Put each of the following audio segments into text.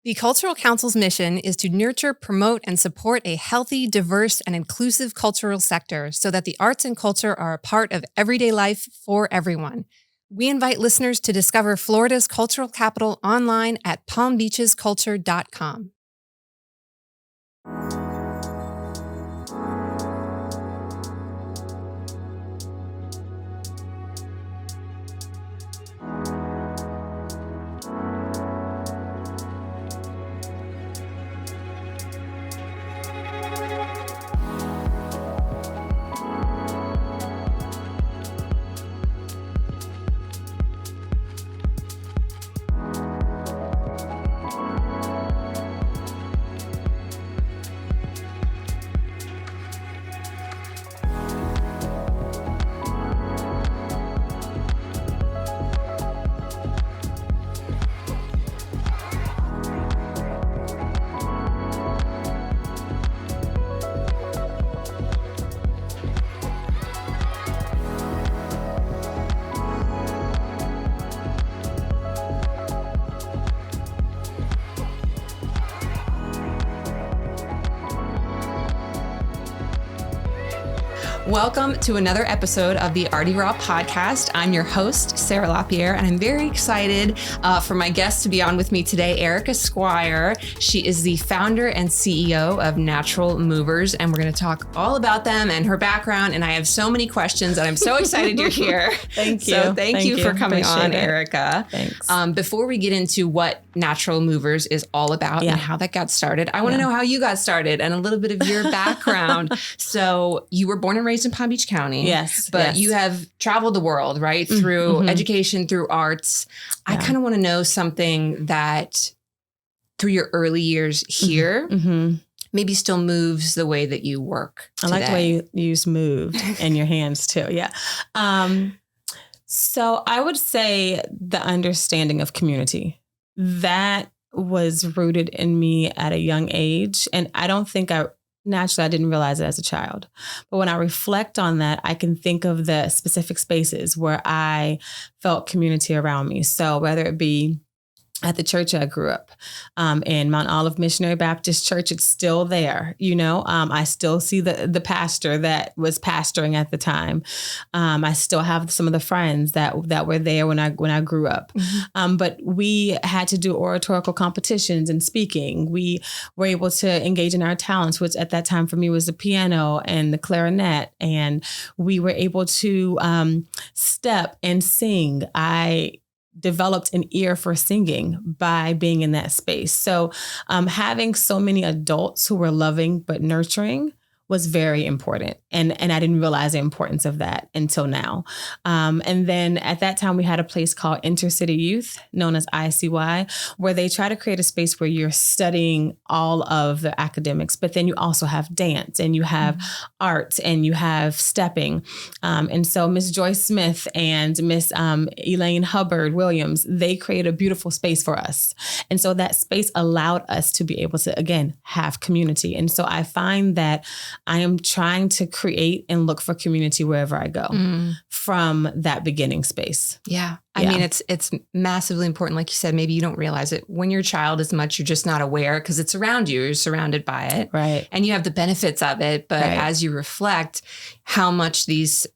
The Cultural Council's mission is to nurture, promote, and support a healthy, diverse, and inclusive cultural sector so that the arts and culture are a part of everyday life for everyone. We invite listeners to discover Florida's cultural capital online at palmbeachesculture.com. Welcome to another episode of the ArtiGras Podcast. I'm your host, Sarah LaPierre, and I'm very excited for my guest to be on with me today, Ericka Squire. She is the founder and CEO of Natural Movers, and we're going to talk all about them and her background. And I have so many questions, and I'm so excited you're here. Thank you. So thank you for coming on, it. Ericka. Thanks. Before we get into what Natural Movers is all about and how that got started, I want to know how you got started and a little bit of your background. So you were born and raised in Palm Beach County. Yes. But you have traveled the world, right? Through education, through arts. Yeah. I kind of want to know something that through your early years here, maybe still moves the way that you work today. I like the way you use move in your hands too. Yeah. So I would say the understanding of community that was rooted in me at a young age. And I don't think naturally, I didn't realize it as a child. But when I reflect on that, I can think of the specific spaces where I felt community around me. So whether it be at the church I grew up in Mount Olive Missionary Baptist Church, it's still there. You know, I still see the pastor that was pastoring at the time. I still have some of the friends that were there when I grew up. But we had to do oratorical competitions and speaking. We were able to engage in our talents, which at that time for me was the piano and the clarinet. And we were able to step and sing. I developed an ear for singing by being in that space. So having so many adults who were loving but nurturing was very important. And I didn't realize the importance of that until now. And then at that time, we had a place called Intercity Youth, known as ICY, where they try to create a space where you're studying all of the academics, but then you also have dance and you have art and you have stepping. And so Miss Joyce Smith and Miss Elaine Hubbard Williams, they created a beautiful space for us. And so that space allowed us to be able to, again, have community. And so I find that I am trying to create and look for community wherever I go from that beginning space. Yeah. I mean, it's massively important. Like you said, maybe you don't realize it when you're a child as much. You're just not aware because it's around you. You're surrounded by it. Right. And you have the benefits of it. But as you reflect how much these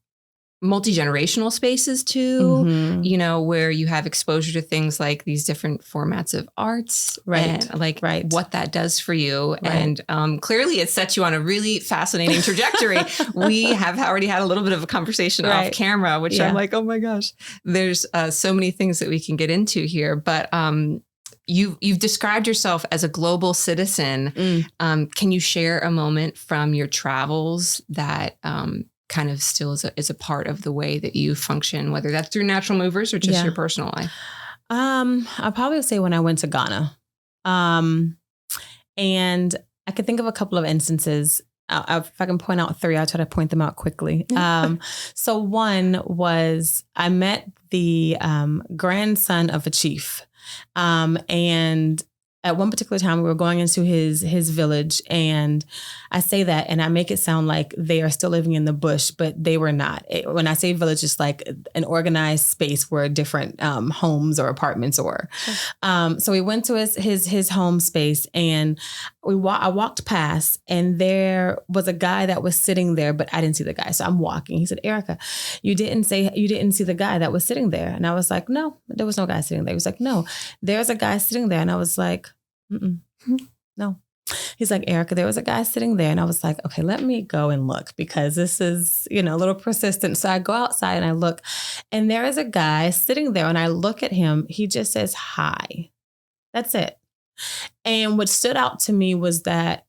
multi-generational spaces too, you know, where you have exposure to things like these different formats of arts, and like what that does for you. And clearly it sets you on a really fascinating trajectory. We have already had a little bit of a conversation off camera, which I'm like, oh my gosh, there's so many things that we can get into here. But you've described yourself as a global citizen. Can you share a moment from your travels that kind of still is a part of the way that you function, whether that's through Natural Movers or just your personal life? I'll probably say when I went to Ghana. And I could think of a couple of instances. If I can point out three, I'll try to point them out quickly. So one was I met the grandson of a chief. And at one particular time, we were going into his village, and I say that and I make it sound like they are still living in the bush, but they were not. When I say village, it's like an organized space where different homes or apartments were. Sure. So we went to his home space, and I walked past, and there was a guy that was sitting there, but I didn't see the guy. So I'm walking. He said, "Ericka, you didn't see the guy that was sitting there." And I was like, "No, there was no guy sitting there." He was like, "No, there's a guy sitting there." And I was like, "No." He's like, "Ericka, there was a guy sitting there." And I was like, "Okay, let me go and look, because this is, a little persistent." So I go outside and I look, and there is a guy sitting there, and I look at him. He just says, "Hi." That's it. And what stood out to me was that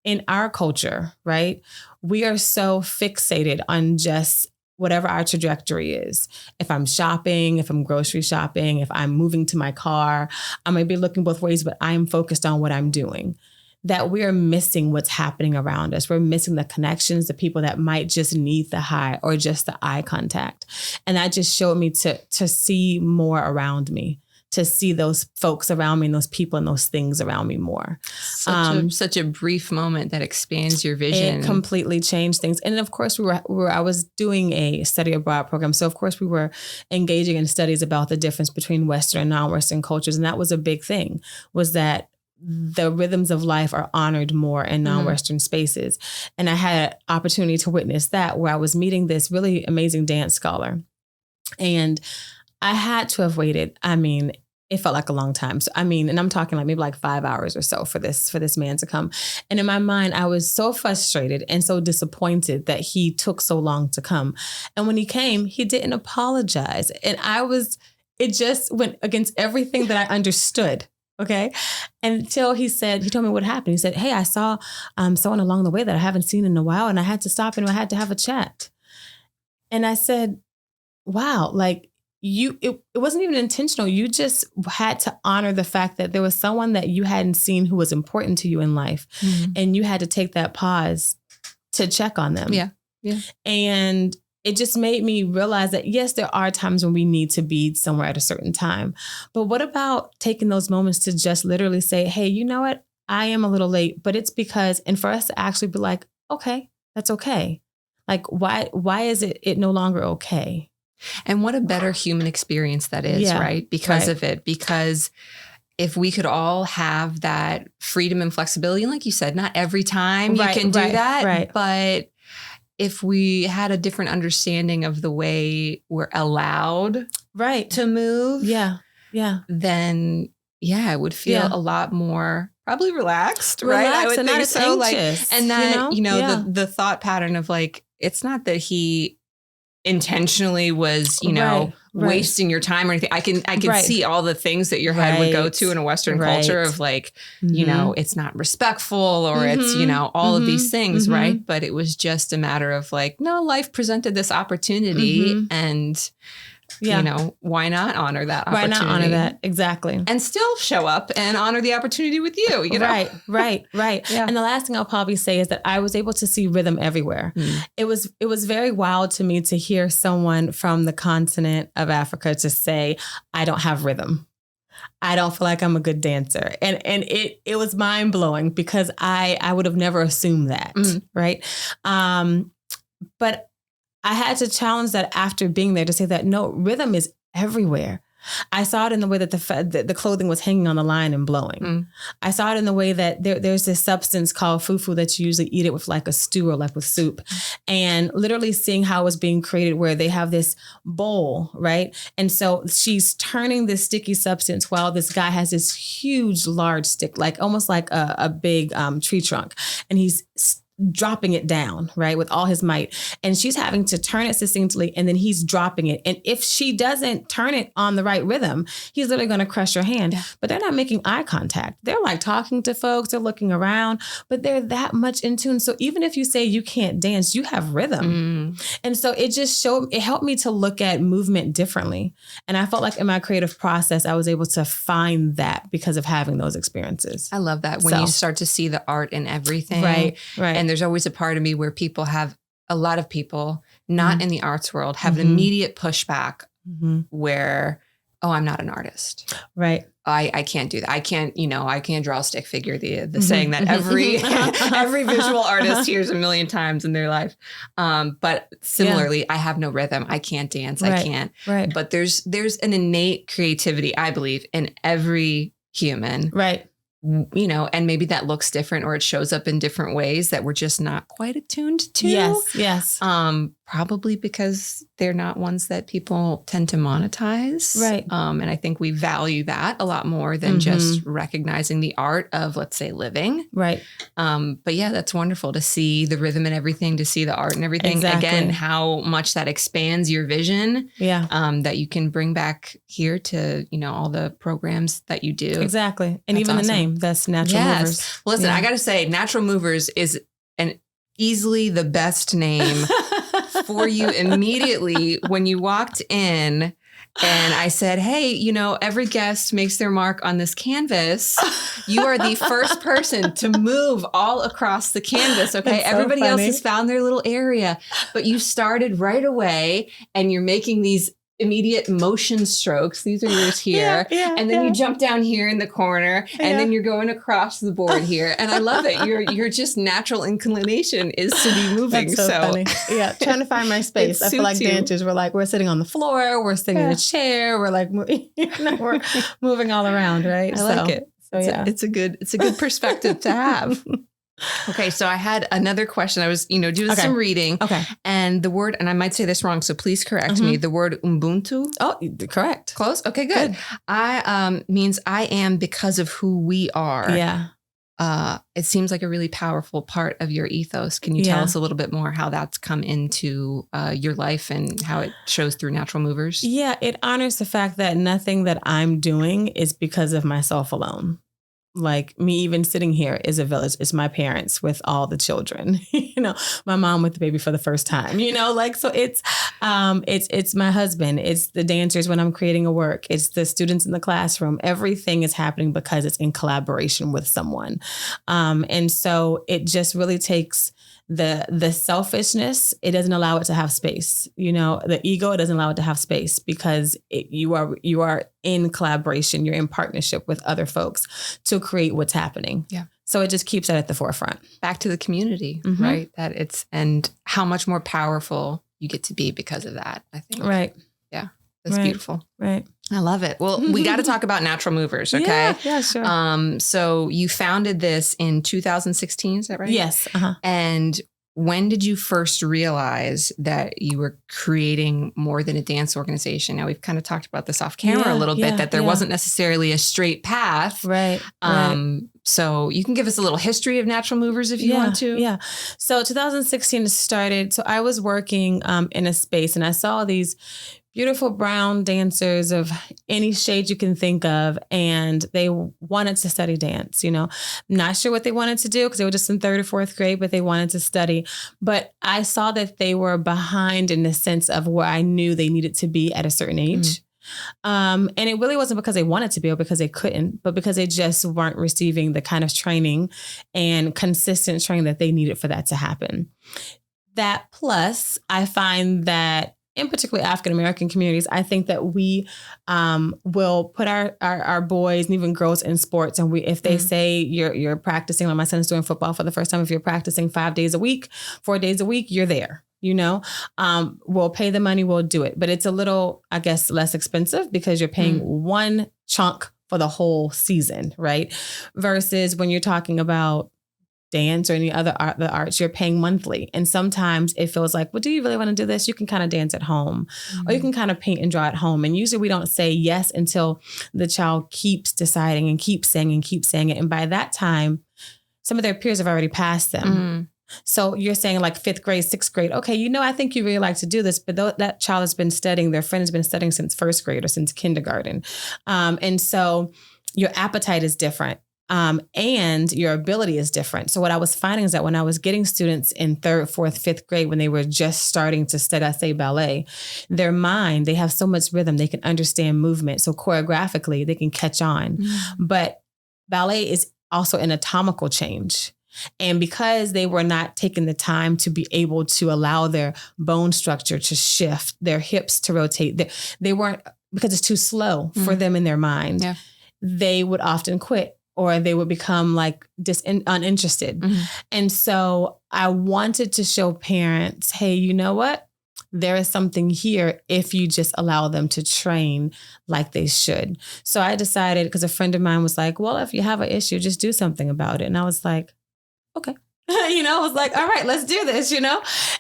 in our culture, right, we are so fixated on just whatever our trajectory is. If I'm shopping, if I'm grocery shopping, if I'm moving to my car, I may be looking both ways, but I'm focused on what I'm doing. That we're missing what's happening around us. We're missing the connections, the people that might just need the hi or just the eye contact. And that just showed me to see more around me, to see those folks around me and those people and those things around me more. Such a brief moment that expands your vision. It completely changed things. And of course, I was doing a study abroad program. So of course, we were engaging in studies about the difference between Western and non-Western cultures. And that was a big thing, was that the rhythms of life are honored more in non-Western spaces. And I had an opportunity to witness that, where I was meeting this really amazing dance scholar. And I had to have waited. I mean, it felt like a long time. So, and I'm talking like maybe like 5 hours or so for this man to come. And in my mind, I was so frustrated and so disappointed that he took so long to come. And when he came, he didn't apologize. And it just went against everything that I understood. Okay. Until he told me what happened. He said, "Hey, I saw someone along the way that I haven't seen in a while, and I had to stop and I had to have a chat." And I said, "Wow, like, it wasn't even intentional. You just had to honor the fact that there was someone that you hadn't seen who was important to you in life." Mm-hmm. And you had to take that pause to check on them. Yeah. Yeah. And it just made me realize that, yes, there are times when we need to be somewhere at a certain time. But what about taking those moments to just literally say, "Hey, you know what? I am a little late, but it's because," and for us to actually be like, "Okay, that's okay." Like, why is it no longer okay? And what a better human experience that is, right? Because of it. Because if we could all have that freedom and flexibility, and like you said, not every time you can do that, but if we had a different understanding of the way we're allowed to move, then it would feel a lot more probably relaxed, right? I would think so. Anxious, and that, the thought pattern of like, it's not that he intentionally was, wasting your time or anything. I can see all the things that your head would go to in a Western culture of like, it's not respectful or it's, all of these things, right? But it was just a matter of like, no, life presented this opportunity and why not honor that opportunity? Why not honor that? Exactly. And still show up and honor the opportunity with you, Right. Yeah. And the last thing I'll probably say is that I was able to see rhythm everywhere. It was very wild to me to hear someone from the continent of Africa to say, "I don't have rhythm. I don't feel like I'm a good dancer." And it was mind blowing, because I would have never assumed that. Right. But I had to challenge that after being there, to say that no, rhythm is everywhere. I saw it in the way that the clothing was hanging on the line and blowing. I saw it in the way that there's this substance called fufu that you usually eat it with like a stew or like with soup, and literally seeing how it was being created, where they have this bowl, right? And so she's turning this sticky substance while this guy has this huge, large stick, like almost like a big tree trunk, and he's dropping it down, right, with all his might. And she's having to turn it succinctly, and then he's dropping it. And if she doesn't turn it on the right rhythm, he's literally going to crush her hand. Yeah. But they're not making eye contact. They're like talking to folks, they're looking around, but they're that much in tune. So even if you say you can't dance, you have rhythm. And so it helped me to look at movement differently. And I felt like in my creative process, I was able to find that because of having those experiences. I love that. When you start to see the art in everything. Right. And there's always a part of me where a lot of people not in the arts world have an immediate pushback where oh, I'm not an artist. Right. I can't do that. I can't draw a stick figure, the saying that every visual artist hears a million times in their life. But similarly, I have no rhythm. I can't dance. Right. I can't. Right. But there's an innate creativity, I believe, in every human. Right. And maybe that looks different or it shows up in different ways that we're just not quite attuned to. Yes. Probably because they're not ones that people tend to monetize. Right. And I think we value that a lot more than just recognizing the art of, let's say, living. Right. But yeah, that's wonderful to see the rhythm and everything, to see the art and everything. Exactly. Again, how much that expands your vision. Yeah. That you can bring back here to, all the programs that you do. Exactly. And That's even awesome. the name, that's Natural Movers. Well, listen, I got to say, Natural Movers is easily the best name for you immediately when you walked in and I said, hey, every guest makes their mark on this canvas. You are the first person to move all across the canvas. Okay. That's so Everybody else funny. has found their little area, but you started right away and you're making these immediate motion strokes. These are yours here. And then you jump down here in the corner and then you're going across the board here. And I love it. Your just natural inclination is to be moving. That's so funny. Yeah. Trying to find my space. I feel like dancers, we're sitting on the floor, we're sitting in a chair, we're like, we're moving all around. Right. I like it. So it's a good perspective to have. Okay, so I had another question. I was, doing some reading. Okay. And the word, and I might say this wrong, so please correct me. The word Ubuntu. Oh, correct. Close. Okay, good. Means I am because of who we are. Yeah. It seems like a really powerful part of your ethos. Can you tell us a little bit more how that's come into your life and how it shows through Natural Movers? Yeah, it honors the fact that nothing that I'm doing is because of myself alone. Like me even sitting here is a village. It's my parents with all the children, my mom with the baby for the first time, so it's my husband. It's the dancers when I'm creating a work. It's the students in the classroom. Everything is happening because it's in collaboration with someone. And so it just really takes the selfishness. It doesn't allow it to have space. The ego, it doesn't allow it to have space because you are in collaboration. You're in partnership with other folks to create what's happening. Yeah. So it just keeps that at the forefront. Back to the community, right? And how much more powerful you get to be because of that, I think. Right. Yeah. That's beautiful. Right. I love it. Well, we got to talk about Natural Movers, okay? Yeah, sure. So you founded this in 2016, is that right? Yes. And when did you first realize that you were creating more than a dance organization? Now, we've kind of talked about this off camera a little bit, that there wasn't necessarily a straight path. Right. So you can give us a little history of Natural Movers if you want to. Yeah. So 2016 started. So I was working in a space and I saw these beautiful brown dancers of any shade you can think of. And they wanted to study dance, not sure what they wanted to do because they were just in 3rd or 4th grade, but they wanted to study. But I saw that they were behind in the sense of where I knew they needed to be at a certain age. And it really wasn't because they wanted to be or because they couldn't, but because they just weren't receiving the kind of training and consistent training that they needed for that to happen. That plus, I find that in particularly African-American communities, I think that we will put our boys and even girls in sports. And if they say you're practicing, like my son's doing football for the first time, if you're practicing 5 days a week, 4 days a week, you're there. We'll pay the money, we'll do it. But it's a little, I guess, less expensive because you're paying one chunk for the whole season, right? Versus when you're talking about dance or any other arts, you're paying monthly. And sometimes it feels like, well, do you really want to do this? You can kind of dance at home or you can kind of paint and draw at home. And usually we don't say yes until the child keeps deciding and keeps saying it. And by that time, some of their peers have already passed them. So you're saying like 5th grade, 6th grade. Okay, I think you really like to do this, but that child has been studying, their friend has been studying since 1st grade or since kindergarten. And so your appetite is different. And your ability is different. So what I was finding is that when I was getting students in 3rd, 4th, 5th grade, when they were just starting to study, I say ballet, their mind, they have so much rhythm, they can understand movement. So choreographically, they can catch on. But ballet is also an anatomical change. And because they were not taking the time to be able to allow their bone structure to shift, their hips to rotate, they weren't because it's too slow for them in their mind, they would often quit or they would become like uninterested. And so I wanted to show parents, hey, you know what? There is something here if you just allow them to train like they should. So I decided, because a friend of mine was like, well, if you have an issue, just do something about it. And I was like, okay. I was like, all right, let's do this,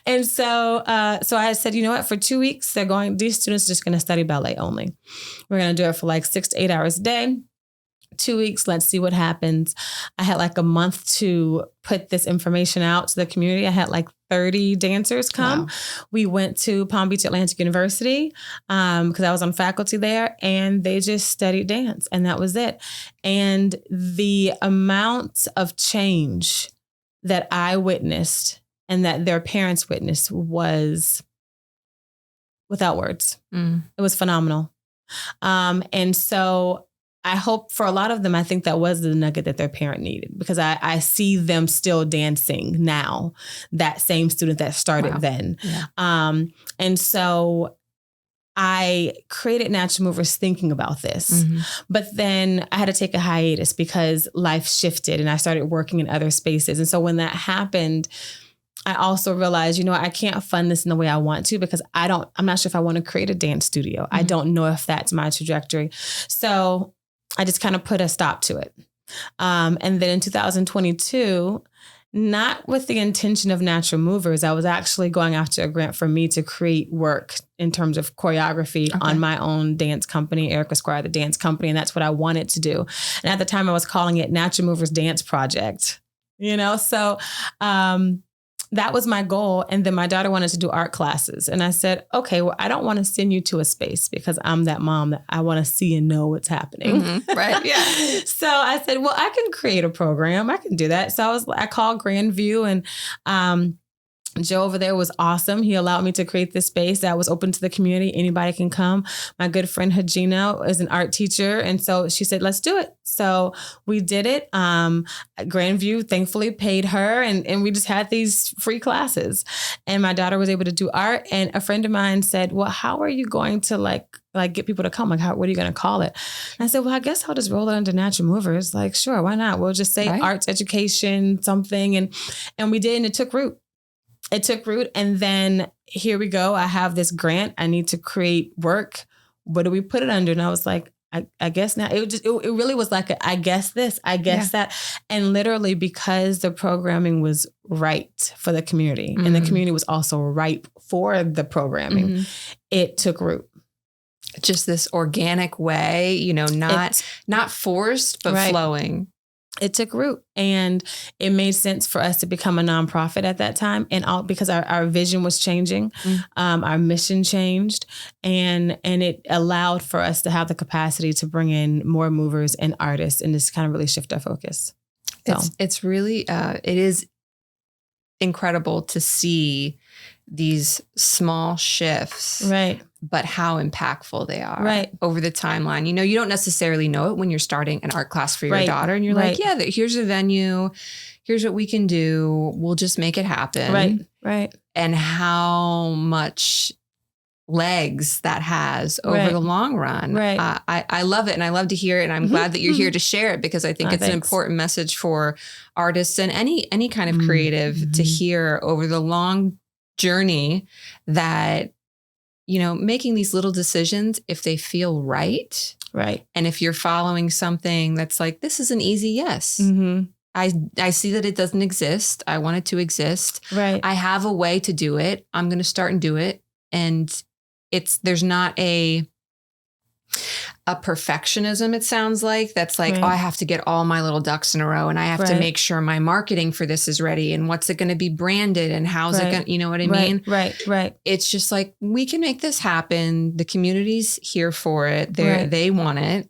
And so I said, you know what, for 2 weeks, these students are just going to study ballet only. We're going to do it for like 6 to 8 hours a day. 2 weeks, let's see what happens. I had like a month to put this information out to the community. I had like 30 dancers come. Wow. We went to Palm Beach Atlantic University because I was on faculty there, and they just studied dance, and that was it. And the amount of change that I witnessed and that their parents witnessed was without words. It was phenomenal. And so I hope for a lot of them, I think that was the nugget that their parent needed, because I see them still dancing now, that same student that started then. Yeah. And so I created Natural Movers thinking about this, but then I had to take a hiatus because life shifted and I started working in other spaces. And so when that happened, I also realized, I can't fund this in the way I want to, because I'm not sure if I want to create a dance studio. I don't know if that's my trajectory. So I just kind of put a stop to it. And then in 2022, not with the intention of Natural Movers, I was actually going after a grant for me to create work in terms of choreography on my own dance company, Ericka Squire, the dance company. And that's what I wanted to do. And at the time I was calling it Natural Movers Dance Project, So that was my goal. And then my daughter wanted to do art classes. And I said, okay, well, I don't want to send you to a space because I'm that mom that I want to see and know what's happening. Right. Yeah. So I said, well, I can create a program. I can do that. So I called Grandview, and Joe over there was awesome. He allowed me to create this space that was open to the community. Anybody can come. My good friend Hajina is an art teacher. And so she said, let's do it. So we did it. Grandview thankfully paid her, and we just had these free classes, and my daughter was able to do art. And a friend of mine said, well, how are you going to like get people to come? Like, what are you going to call it? And I said, well, I guess I'll just roll it under Natural Movers. Like, sure, why not? We'll just say arts education, something. And we did, and it took root. And then here we go. I have this grant. I need to create work. What do we put it under? And I was like, I guess now. It really was like I guess this, I guess that. And literally, because the programming was right for the community, and the community was also ripe for the programming, it took root. Just this organic way, not forced, but flowing. It took root, and it made sense for us to become a nonprofit at that time. And all because our vision was changing, our mission changed, and it allowed for us to have the capacity to bring in more movers and artists and just kind of really shift our focus. So it's really, it is incredible to see these small shifts, right? But how impactful they are over the timeline. You don't necessarily know it when you're starting an art class for your daughter, and you're like, yeah, here's a venue. Here's what we can do. We'll just make it happen. Right. And how much legs that has over the long run. Right. I love it. And I love to hear it. And I'm glad that you're here to share it, because I think it's an important message for artists and any kind of creative to hear over the long journey that, making these little decisions, if they feel right. And if you're following something that's like, this is an easy yes. I see that it doesn't exist. I want it to exist. I have a way to do it. I'm going to start and do it. And there's not a perfectionism, it sounds like, that's like, oh, I have to get all my little ducks in a row, and I have to make sure my marketing for this is ready, and what's it going to be branded, and how's it going to, you know what I mean? Right. It's just like, we can make this happen. The community's here for it. They want it.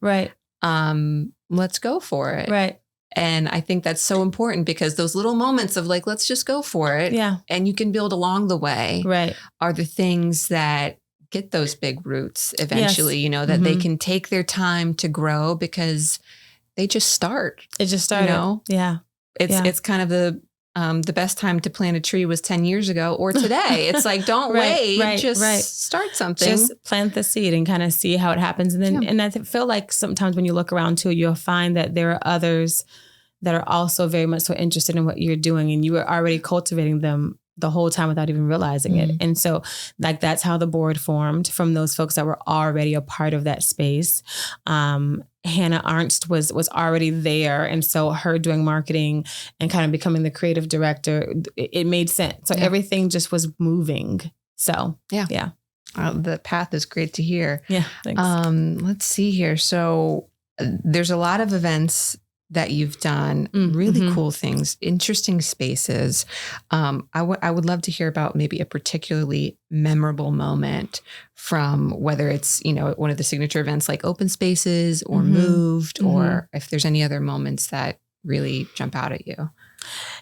Let's go for it. And I think that's so important, because those little moments of like, let's just go for it. Yeah. And you can build along the way. Are the things that get those big roots eventually, that they can take their time to grow, because they just start. It just started. It's kind of the best time to plant a tree was 10 years ago or today. It's like, don't wait, just start something. Just plant the seed and kind of see how it happens. And then, and I feel like sometimes when you look around too, you'll find that there are others that are also very much so interested in what you're doing, and you were already cultivating them the whole time without even realizing it. And so like, that's how the board formed, from those folks that were already a part of that space. Hannah Arnst was already there. And so her doing marketing and kind of becoming the creative director, it made sense. So everything just was moving. So yeah. The path is great to hear. Yeah. Thanks. Let's see here. So there's a lot of events that you've done, really cool things, interesting spaces. I would love to hear about maybe a particularly memorable moment from whether it's, one of the signature events like Open Spaces or Moved, or if there's any other moments that really jump out at you.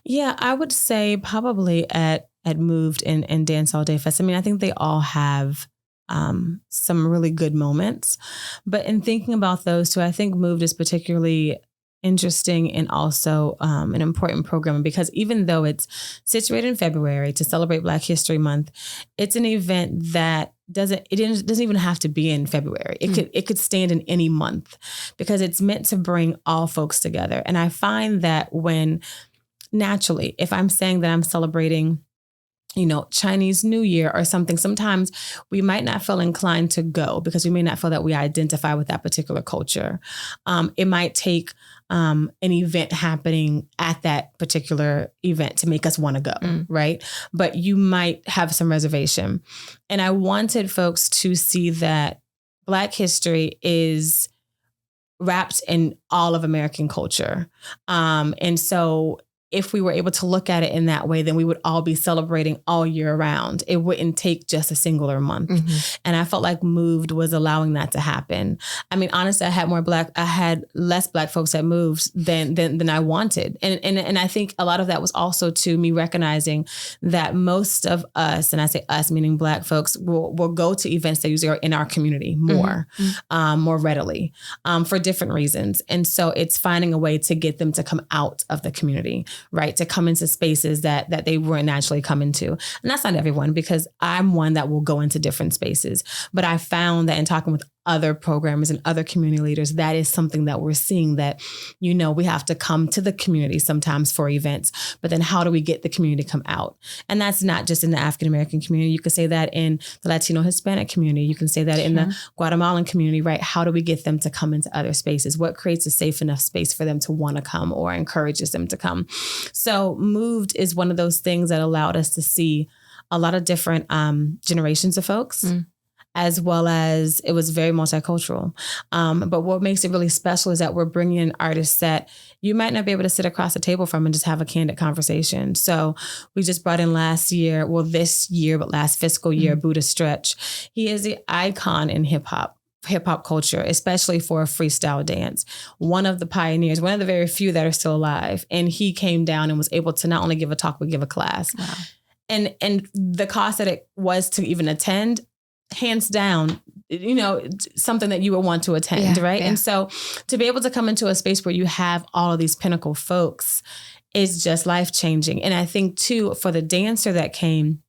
Yeah, I would say probably at Moved and Dance All Day Fest. I mean, I think they all have some really good moments, but in thinking about those two, I think Moved is particularly interesting and also an important program, because even though it's situated in February to celebrate Black History Month, it's an event that doesn't even have to be in February. It could stand in any month, because it's meant to bring all folks together. And I find that when naturally, if I'm saying that I'm celebrating Chinese New Year or something, sometimes we might not feel inclined to go because we may not feel that we identify with that particular culture. It might take an event happening at that particular event to make us want to go, right? But you might have some reservation. And I wanted folks to see that Black history is wrapped in all of American culture. And so if we were able to look at it in that way, then we would all be celebrating all year round. It wouldn't take just a singular month. And I felt like Moved was allowing that to happen. I mean, honestly, I had less Black folks at Moved than I wanted. And I think a lot of that was also to me recognizing that most of us, and I say us, meaning Black folks, will go to events that usually are in our community more readily, for different reasons. And so it's finding a way to get them to come out of the community, right? To come into spaces that they weren't naturally coming to. And that's not everyone, because I'm one that will go into different spaces. But I found that in talking with other programmers and other community leaders, that is something that we're seeing, that, we have to come to the community sometimes for events, but then how do we get the community to come out? And that's not just in the African-American community. You could say that in the Latino Hispanic community. You can say that in the Guatemalan community, right? How do we get them to come into other spaces? What creates a safe enough space for them to want to come or encourages them to come? So Moved is one of those things that allowed us to see a lot of different generations of folks. As well as it was very multicultural. But what makes it really special is that we're bringing in artists that you might not be able to sit across the table from and just have a candid conversation. So we just brought in last fiscal year, Buddha Stretch. He is the icon in hip hop culture, especially for freestyle dance. One of the pioneers, one of the very few that are still alive. And he came down and was able to not only give a talk, but give a class. Wow. And the cost that it was to even attend, hands down, something that you would want to attend, right? Yeah. And so to be able to come into a space where you have all of these pinnacle folks is just life-changing. And I think too, for the dancer that came,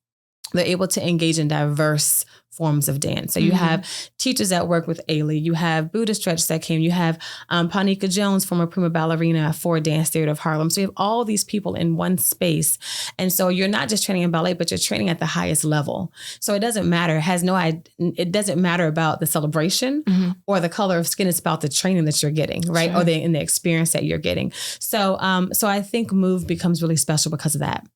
they're able to engage in diverse forms of dance. So you have teachers that work with Ailey, you have Buddha Stretch that came, you have Panika Jones, former prima ballerina for Dance Theater of Harlem. So you have all these people in one space. And so you're not just training in ballet, but you're training at the highest level. So it doesn't matter, it doesn't matter about the celebration or the color of skin. It's about the training that you're getting, right? Sure. Or the experience that you're getting. So I think Move becomes really special because of that.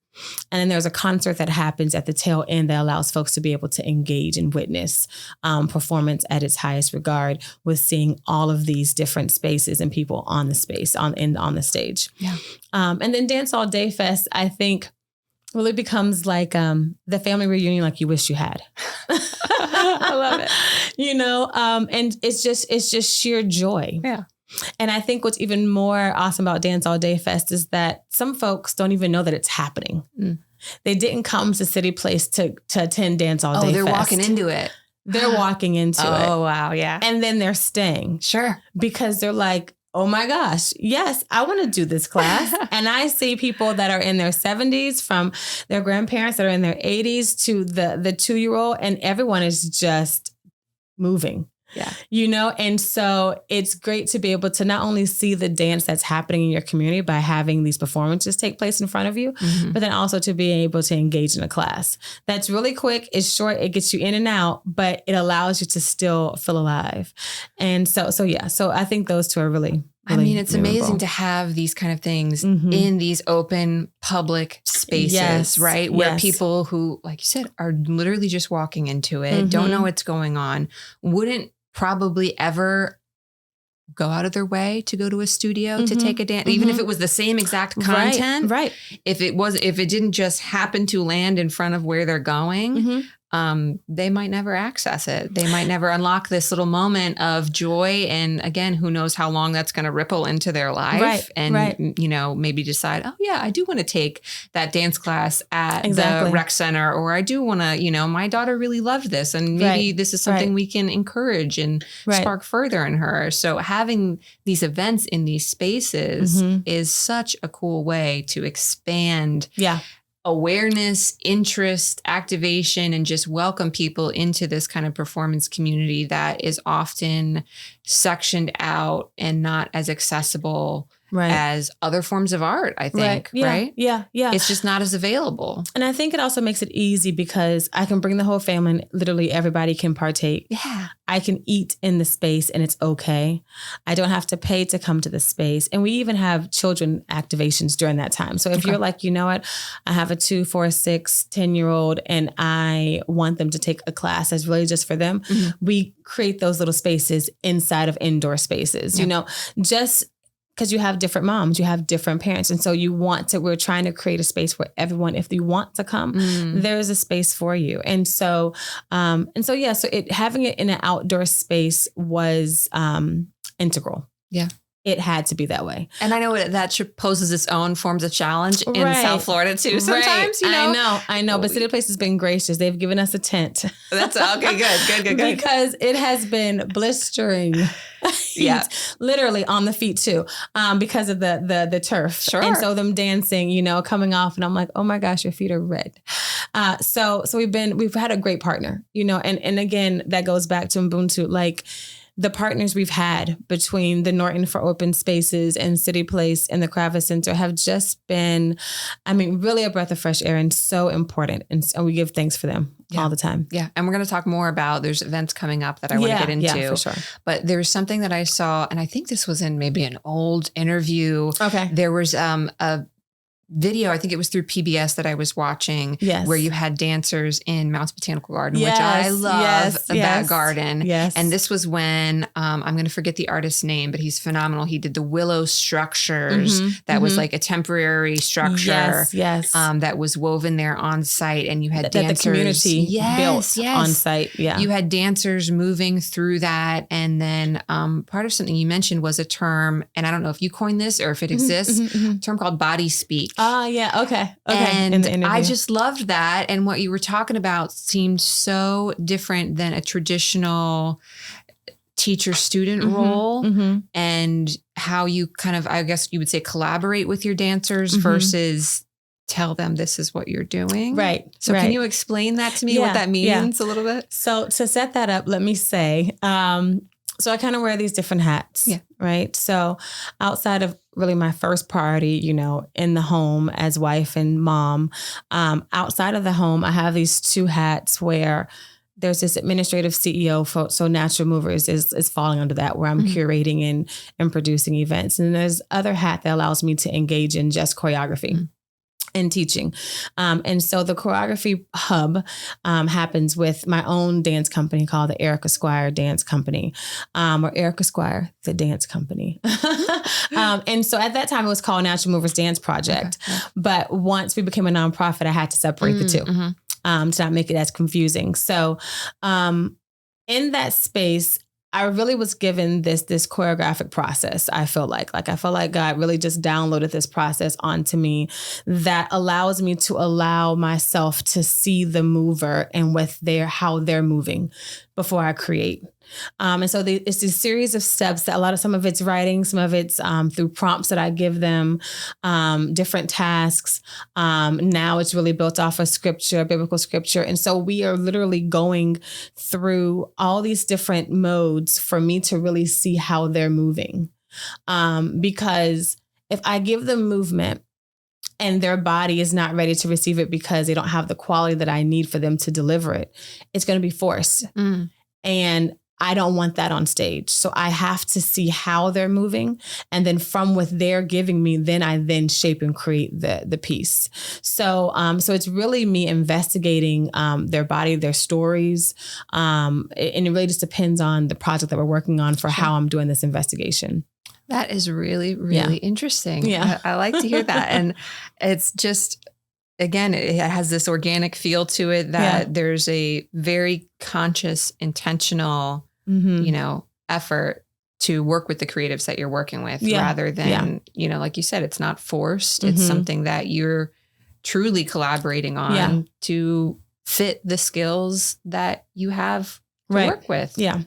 And then there's a concert that happens at the tail end that allows folks to be able to engage and witness performance at its highest regard, with seeing all of these different spaces and people on the space on the stage. Yeah. And then Dance All Day Fest, I think, really becomes like the family reunion like you wish you had. I love it. And it's just sheer joy. Yeah. And I think what's even more awesome about Dance All Day Fest is that some folks don't even know that it's happening. They didn't come to City Place to attend Dance All Day Fest. Oh, they're walking into it. They're walking into it. Oh, wow. Yeah. And then they're staying. Sure. Because they're like, oh my gosh, yes, I want to do this class. And I see people that are in their 70s, from their grandparents that are in their 80s to the 2-year-old, and everyone is just moving. Yeah. You know, and so it's great to be able to not only see the dance that's happening in your community by having these performances take place in front of you, but then also to be able to engage in a class that's really quick, it's short, it gets you in and out, but it allows you to still feel alive. And so I think those two are really I mean, it's amazing to have these kind of things in these open public spaces, right? Where people who, like you said, are literally just walking into it, don't know what's going on, wouldn't probably ever go out of their way to go to a studio to take a dance, even if it was the same exact content. Right. If it didn't just happen to land in front of where they're going, they might never access it. They might never unlock this little moment of joy. And again, who knows how long that's going to ripple into their life you know, maybe decide, oh yeah, I do want to take that dance class at the rec center, or I do want to, you know, my daughter really loved this and maybe this is something we can encourage and spark further in her. So having these events in these spaces is such a cool way to expand awareness, interest, activation, and just welcome people into this kind of performance community that is often sectioned out and not as accessible as other forms of art, I think, right? Yeah. It's just not as available. And I think it also makes it easy because I can bring the whole family and literally everybody can partake. Yeah. I can eat in the space and it's okay. I don't have to pay to come to the space. And we even have children activations during that time. So if you're like, you know what, I have a 2, 4, 6, 10-year-old and I want them to take a class that's really just for them, we create those little spaces inside of indoor spaces, you know, just because you have different moms, you have different parents. And so we're trying to create a space where everyone, if you want to come, there's a space for you. And so having it in an outdoor space was integral. Yeah. It had to be that way. And I know that poses its own forms of challenge in South Florida too. Sometimes, you know. I know. But City Place has been gracious. They've given us a tent. That's okay. Good. Because it has been blistering. Literally on the feet too, because of the turf. Sure. And so them dancing, you know, coming off, and I'm like, oh my gosh, your feet are red. So we've had a great partner, you know, and again, that goes back to Ubuntu, like the partners we've had between the Norton for Open Spaces and City Place and the Kravitz Center have just been, I mean, really a breath of fresh air and so important. And we give thanks for them all the time. Yeah. And we're going to talk more about, there's events coming up that I want to get into. Yeah, for sure. But there's something that I saw, and I think this was in maybe an old interview. Okay. There was a video, I think it was through PBS that I was watching, where you had dancers in Mounts Botanical Garden, which I love that garden. Yes. And this was when, I'm going to forget the artist's name, but he's phenomenal. He did the willow structures that was like a temporary structure that was woven there on site. And you had dancers. That the community built on site. Yeah. You had dancers moving through that. And then part of something you mentioned was a term, and I don't know if you coined this or if it exists, a term called body speak. Yeah. Okay. And I just loved that. And what you were talking about seemed so different than a traditional teacher-student role, and how you kind of, I guess you would say, collaborate with your dancers versus tell them this is what you're doing. Right. So can you explain that to me, what that means a little bit? So to set that up, let me say, so I kind of wear these different hats, right? So outside of really my first priority, you know, in the home as wife and mom, outside of the home, I have these 2 hats where there's this administrative CEO for, so Natural Movers is falling under that, where I'm curating and producing events. And there's other hat that allows me to engage in just choreography. And teaching. And so the choreography hub happens with my own dance company called the Ericka Squire Dance Company, or Ericka Squire, the dance company. And so at that time it was called Natural Movers Dance Project. Okay. But once we became a nonprofit, I had to separate the two to not make it as confusing. So in that space, I really was given this choreographic process. I felt like God really just downloaded this process onto me that allows me to allow myself to see the mover and how they're moving before I create. And so it's this series of steps that some of it's writing, some of it's through prompts that I give them, different tasks. Now it's really built off of scripture, biblical scripture. And so we are literally going through all these different modes for me to really see how they're moving. Because if I give them movement and their body is not ready to receive it because they don't have the quality that I need for them to deliver it, it's going to be forced. And I don't want that on stage. So I have to see how they're moving. And then from what they're giving me, then I shape and create the piece. So it's really me investigating their body, their stories. And it really just depends on the project that we're working on for how I'm doing this investigation. That is really, really interesting. Yeah. I like to hear that. And it's just, again, it has this organic feel to it that there's a very conscious, intentional, effort to work with the creatives that you're working with rather than, like you said, it's not forced. It's something that you're truly collaborating on to fit the skills that you have to work with. Yeah.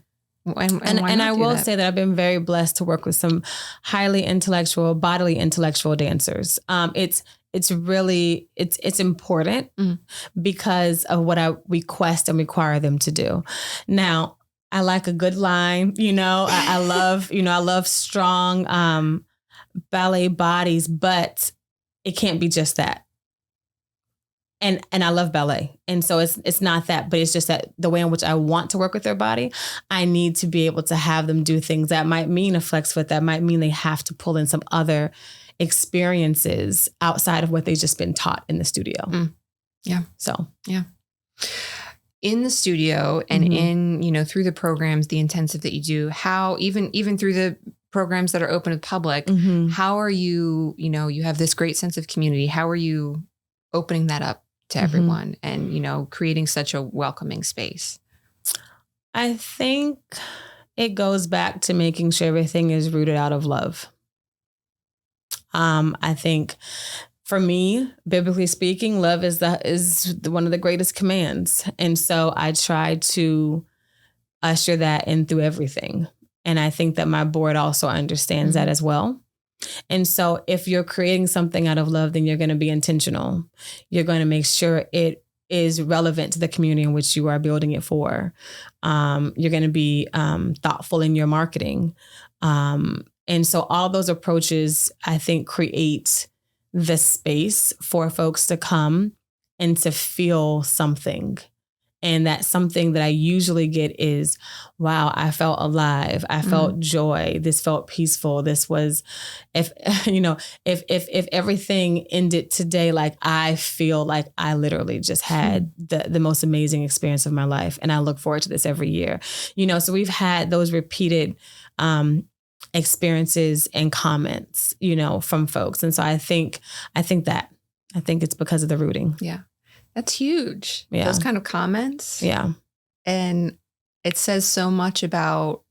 And I will say that I've been very blessed to work with some highly intellectual, bodily intellectual dancers. It's really important because of what I request and require them to do. Now, I like a good line, I love strong ballet bodies, but it can't be just that. And I love ballet. And so it's not that, but it's just that the way in which I want to work with their body, I need to be able to have them do things that might mean a flex foot, that might mean they have to pull in some other experiences outside of what they've just been taught in the studio. Yeah. So, yeah. In the studio and in, through the programs, the intensive that you do, how even through the programs that are open to the public, how are you, you have this great sense of community. How are you opening that up to everyone and, creating such a welcoming space? I think it goes back to making sure everything is rooted out of love. I think for me, biblically speaking, love is one of the greatest commands. And so I try to usher that in through everything. And I think that my board also understands that as well. And so if you're creating something out of love, then you're going to be intentional. You're going to make sure it is relevant to the community in which you are building it for. You're going to be thoughtful in your marketing. And so all those approaches, I think, create the space for folks to come and to feel something. And that something that I usually get is, wow, I felt alive. I felt joy. This felt peaceful. This was, if everything ended today, like I feel like I literally just had the most amazing experience of my life. And I look forward to this every year. So we've had those repeated experiences and comments, from folks. And so I think it's because of the rooting. Yeah. That's huge. Yeah. Those kind of comments. Yeah. And it says so much about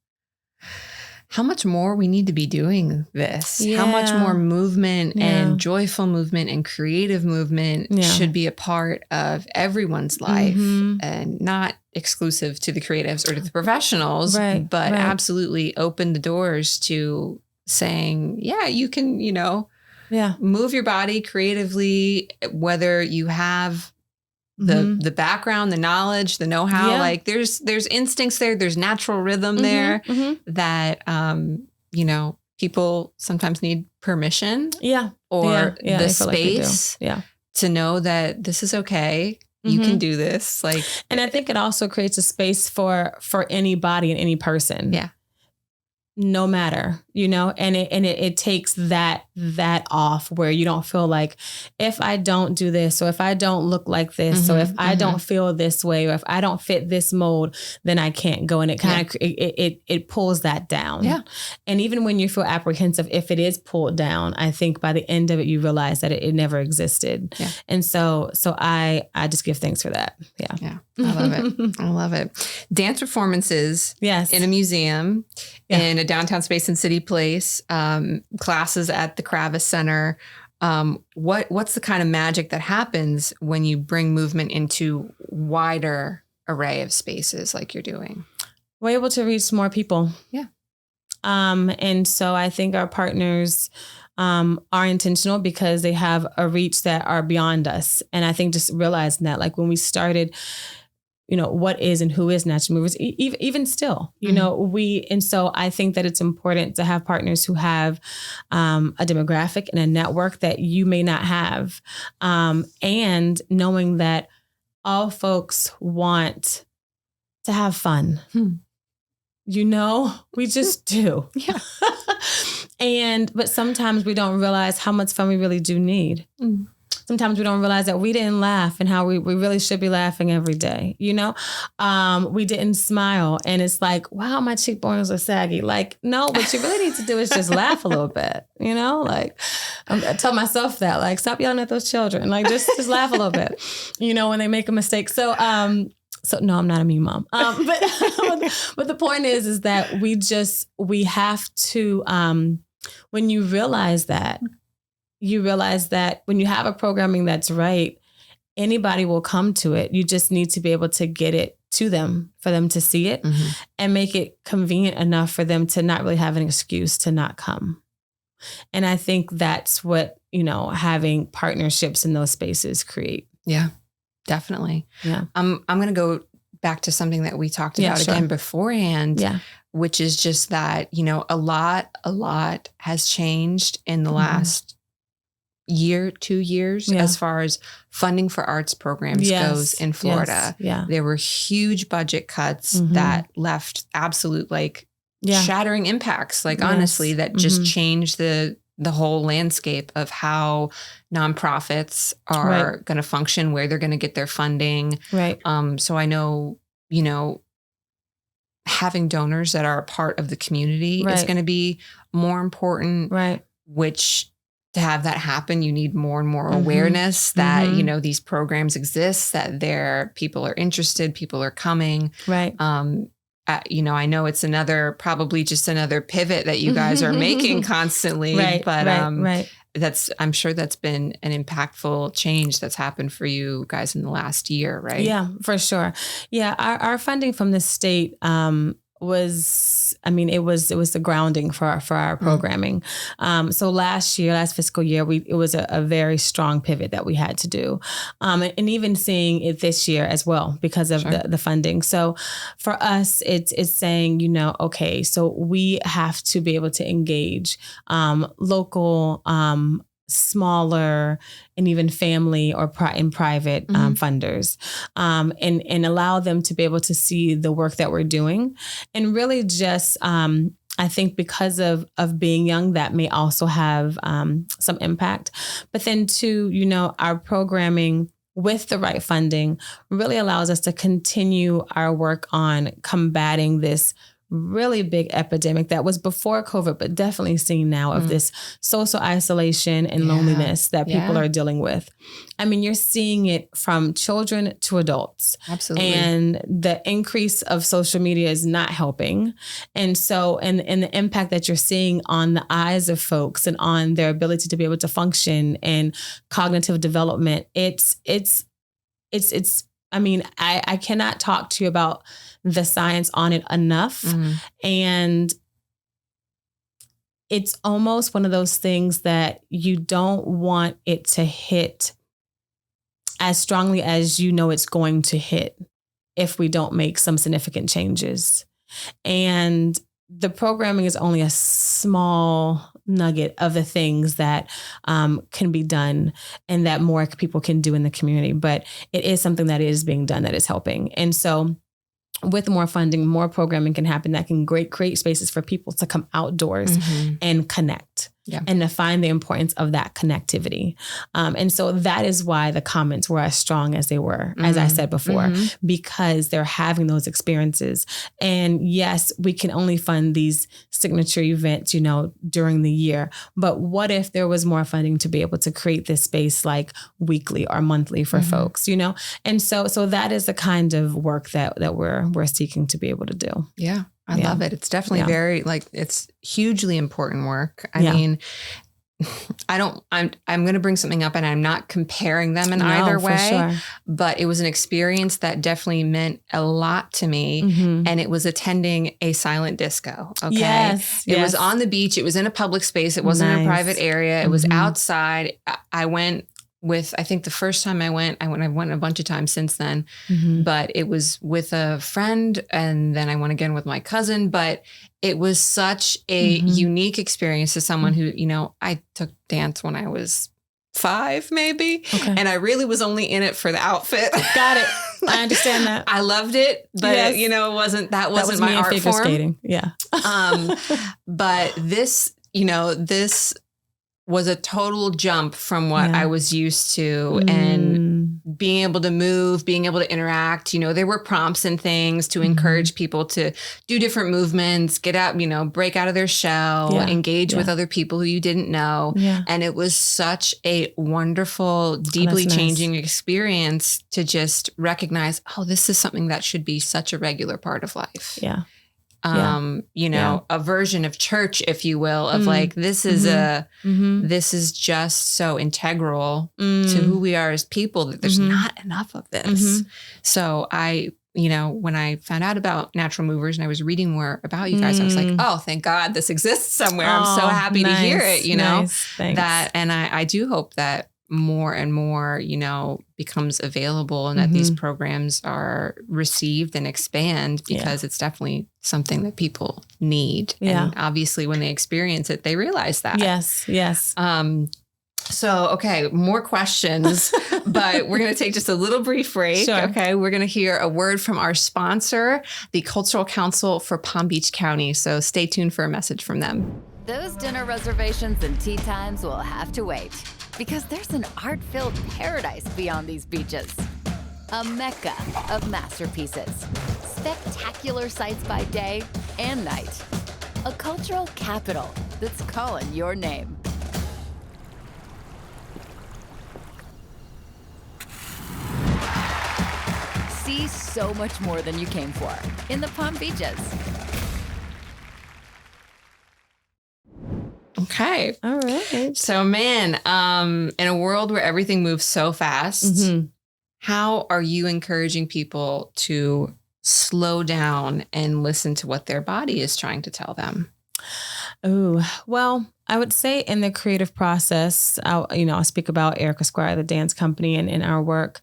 how much more we need to be doing this. Yeah. How much more movement and joyful movement and creative movement should be a part of everyone's life and not exclusive to the creatives or to the professionals, but absolutely open the doors to saying, you can, move your body creatively, whether you have the background, the knowledge, the know-how, like there's instincts there, there's natural rhythm there that, people sometimes need permission or the space to know that this is okay. You can do this. And I think it also creates a space for anybody and any person. Yeah. No matter, and it takes that off where you don't feel like if I don't do this, or if I don't look like this, or if I don't feel this way, or if I don't fit this mold, then I can't go. And it kind of, it pulls that down. Yeah. And even when you feel apprehensive, if it is pulled down, I think by the end of it, you realize that it never existed. Yeah. And so I just give thanks for that. Yeah. Yeah. I love it. I love it. Dance performances in a museum, in a downtown space in City Place, classes at the Kravis Center. What's the kind of magic that happens when you bring movement into wider array of spaces like you're doing? we're able to reach more people. Yeah. And so I think our partners are intentional because they have a reach that are beyond us. And I think just realizing that, like when we started, what is and who is Natural Movers, even still, and so I think that it's important to have partners who have a demographic and a network that you may not have. And knowing that all folks want to have fun. We just do. Yeah. But sometimes we don't realize how much fun we really do need. Sometimes we don't realize that we didn't laugh and how we really should be laughing every day. We didn't smile and it's like, wow, my cheekbones are saggy. Like, no, what you really need to do is just laugh a little bit, like I tell myself that, like, stop yelling at those children. Like, just laugh a little bit, when they make a mistake. So no, I'm not a mean mom. But the point is that we have to, when you realize that when you have a programming that's right, anybody will come to it. You just need to be able to get it to them for them to see it and make it convenient enough for them to not really have an excuse to not come. And I think that's what, having partnerships in those spaces create. Yeah, definitely. Yeah. I'm going to go back to something that we talked about again beforehand, which is just that, a lot has changed in the last year, 2 years, as far as funding for arts programs goes in Florida. There were huge budget cuts that left absolute shattering impacts, honestly, that just changed the whole landscape of how nonprofits are going to function, where they're going to get their funding. Right. So I know, having donors that are a part of the community is going to be more important. Right. Which, to have that happen, you need more and more awareness that, these programs exist, that people are interested, people are coming. Right. I know it's probably just another pivot that you guys are making constantly, but I'm sure that's been an impactful change that's happened for you guys in the last year, right? Yeah, for sure. Yeah. Our funding from the state, was the grounding for our programming. So last fiscal year, it was a very strong pivot that we had to do. And even seeing it this year as well, because of the funding. So for us, it's saying, okay, so we have to be able to engage, local, smaller and even family or in private funders, and allow them to be able to see the work that we're doing. And really just, I think because of being young, that may also have some impact. But then too, our programming with the right funding really allows us to continue our work on combating this really big epidemic that was before COVID, but definitely seen now, of this social isolation and loneliness that people are dealing with. I mean, you're seeing it from children to adults. Absolutely. And the increase of social media is not helping. And so, and the impact that you're seeing on the eyes of folks and on their ability to be able to function and cognitive development, I cannot talk to you about the science on it enough. And it's almost one of those things that you don't want it to hit as strongly as it's going to hit if we don't make some significant changes. And the programming is only a small nugget of the things that can be done and that more people can do in the community. But it is something that is being done that is helping. And so with more funding, more programming can happen that can create spaces for people to come outdoors and connect. And to find the importance of that connectivity. And so that is why the comments were as strong as they were, as I said before, because they're having those experiences. And yes, we can only fund these signature events, during the year. But what if there was more funding to be able to create this space like weekly or monthly for folks, And so that is the kind of work that we're seeking to be able to do. Yeah. I love it. It's definitely very, it's hugely important work. I mean, I'm going to bring something up and I'm not comparing them in either way, sure. But it was an experience that definitely meant a lot to me. And it was attending a silent disco. Okay. Yes. It was on the beach. It was in a public space. It wasn't in a private area. It was outside. I went with, I think the first time I went a bunch of times since then, but it was with a friend and then I went again with my cousin, but it was such a unique experience to someone who, you know, I took dance when I was 5 maybe, and I really was only in it for the outfit. Got it. I understand that. I loved it, but you know, wasn't my art form. Skating. Yeah. But this, you know, this was a total jump from what I was used to, and being able to move, being able to interact. You know, there were prompts and things to encourage people to do different movements, get out, you know, break out of their shell, engage with other people who you didn't know. Yeah. And it was such a wonderful, deeply changing experience to just recognize, oh, this is something that should be such a regular part of life. Yeah. You know, a version of church, if you will, of like, this is this is just so integral to who we are as people that there's not enough of this. So you know, when I found out about natural movers and I was reading more about you guys, I was like, oh, thank God this exists somewhere. I'm so happy to hear it, you know, that, and I do hope that more and more, you know, becomes available and that these programs are received and expand, because it's definitely something that people need. And obviously when they experience it, they realize that. Yes. So, okay, more questions, but we're going to take just a little brief break. Sure. Okay, we're going to hear a word from our sponsor, the Cultural Council for Palm Beach County. So stay tuned for a message from them. Those dinner reservations and tea times will have to wait, because there's an art-filled paradise beyond these beaches. A mecca of masterpieces, spectacular sights by day and night. A cultural capital that's calling your name. See so much more than you came for in the Palm Beaches. Okay. All right. So, man, in a world where everything moves so fast, how are you encouraging people to slow down and listen to what their body is trying to tell them? Oh, well, I would say in the creative process, I'll speak about Ericka Squire, the dance company, and our work.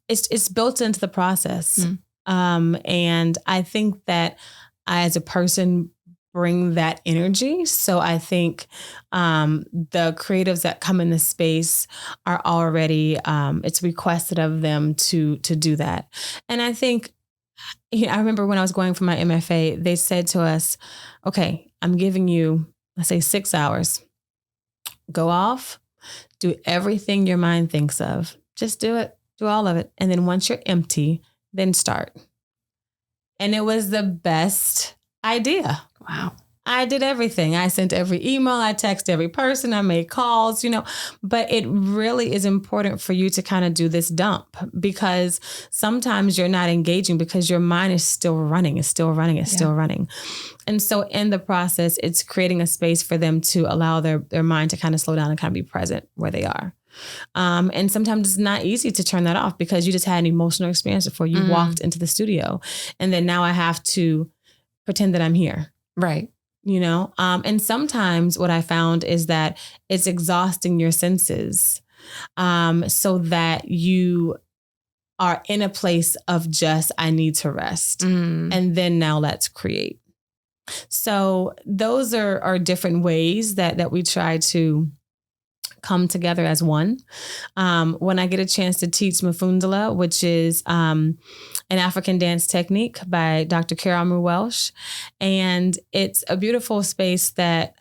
It's built into the process. And I think that I, as a person, bring that energy. So I think the creatives that come in this space are already, it's requested of them to do that. And I think, I remember when I was going for my MFA, they said to us, okay, I'm giving you, let's say 6 hours. Go off, do everything your mind thinks of. Just do it, do all of it. And then once you're empty, then start. And it was the best idea. Wow. I did everything. I sent every email, I texted every person, I made calls, but it really is important for you to kind of do this dump, because sometimes you're not engaging because your mind is still running, still running. And so in the process, it's creating a space for them to allow their mind to kind of slow down and kind of be present where they are. And sometimes it's not easy to turn that off because you just had an emotional experience before you walked into the studio. And then now I have to pretend that I'm here. Right. And sometimes what I found is that it's exhausting your senses, so that you are in a place of just, I need to rest. And then now let's create. So those are different ways that we try to come together as one. When I get a chance to teach Mafundala, which is an African dance technique by Dr. Karamu Welsh. And it's a beautiful space that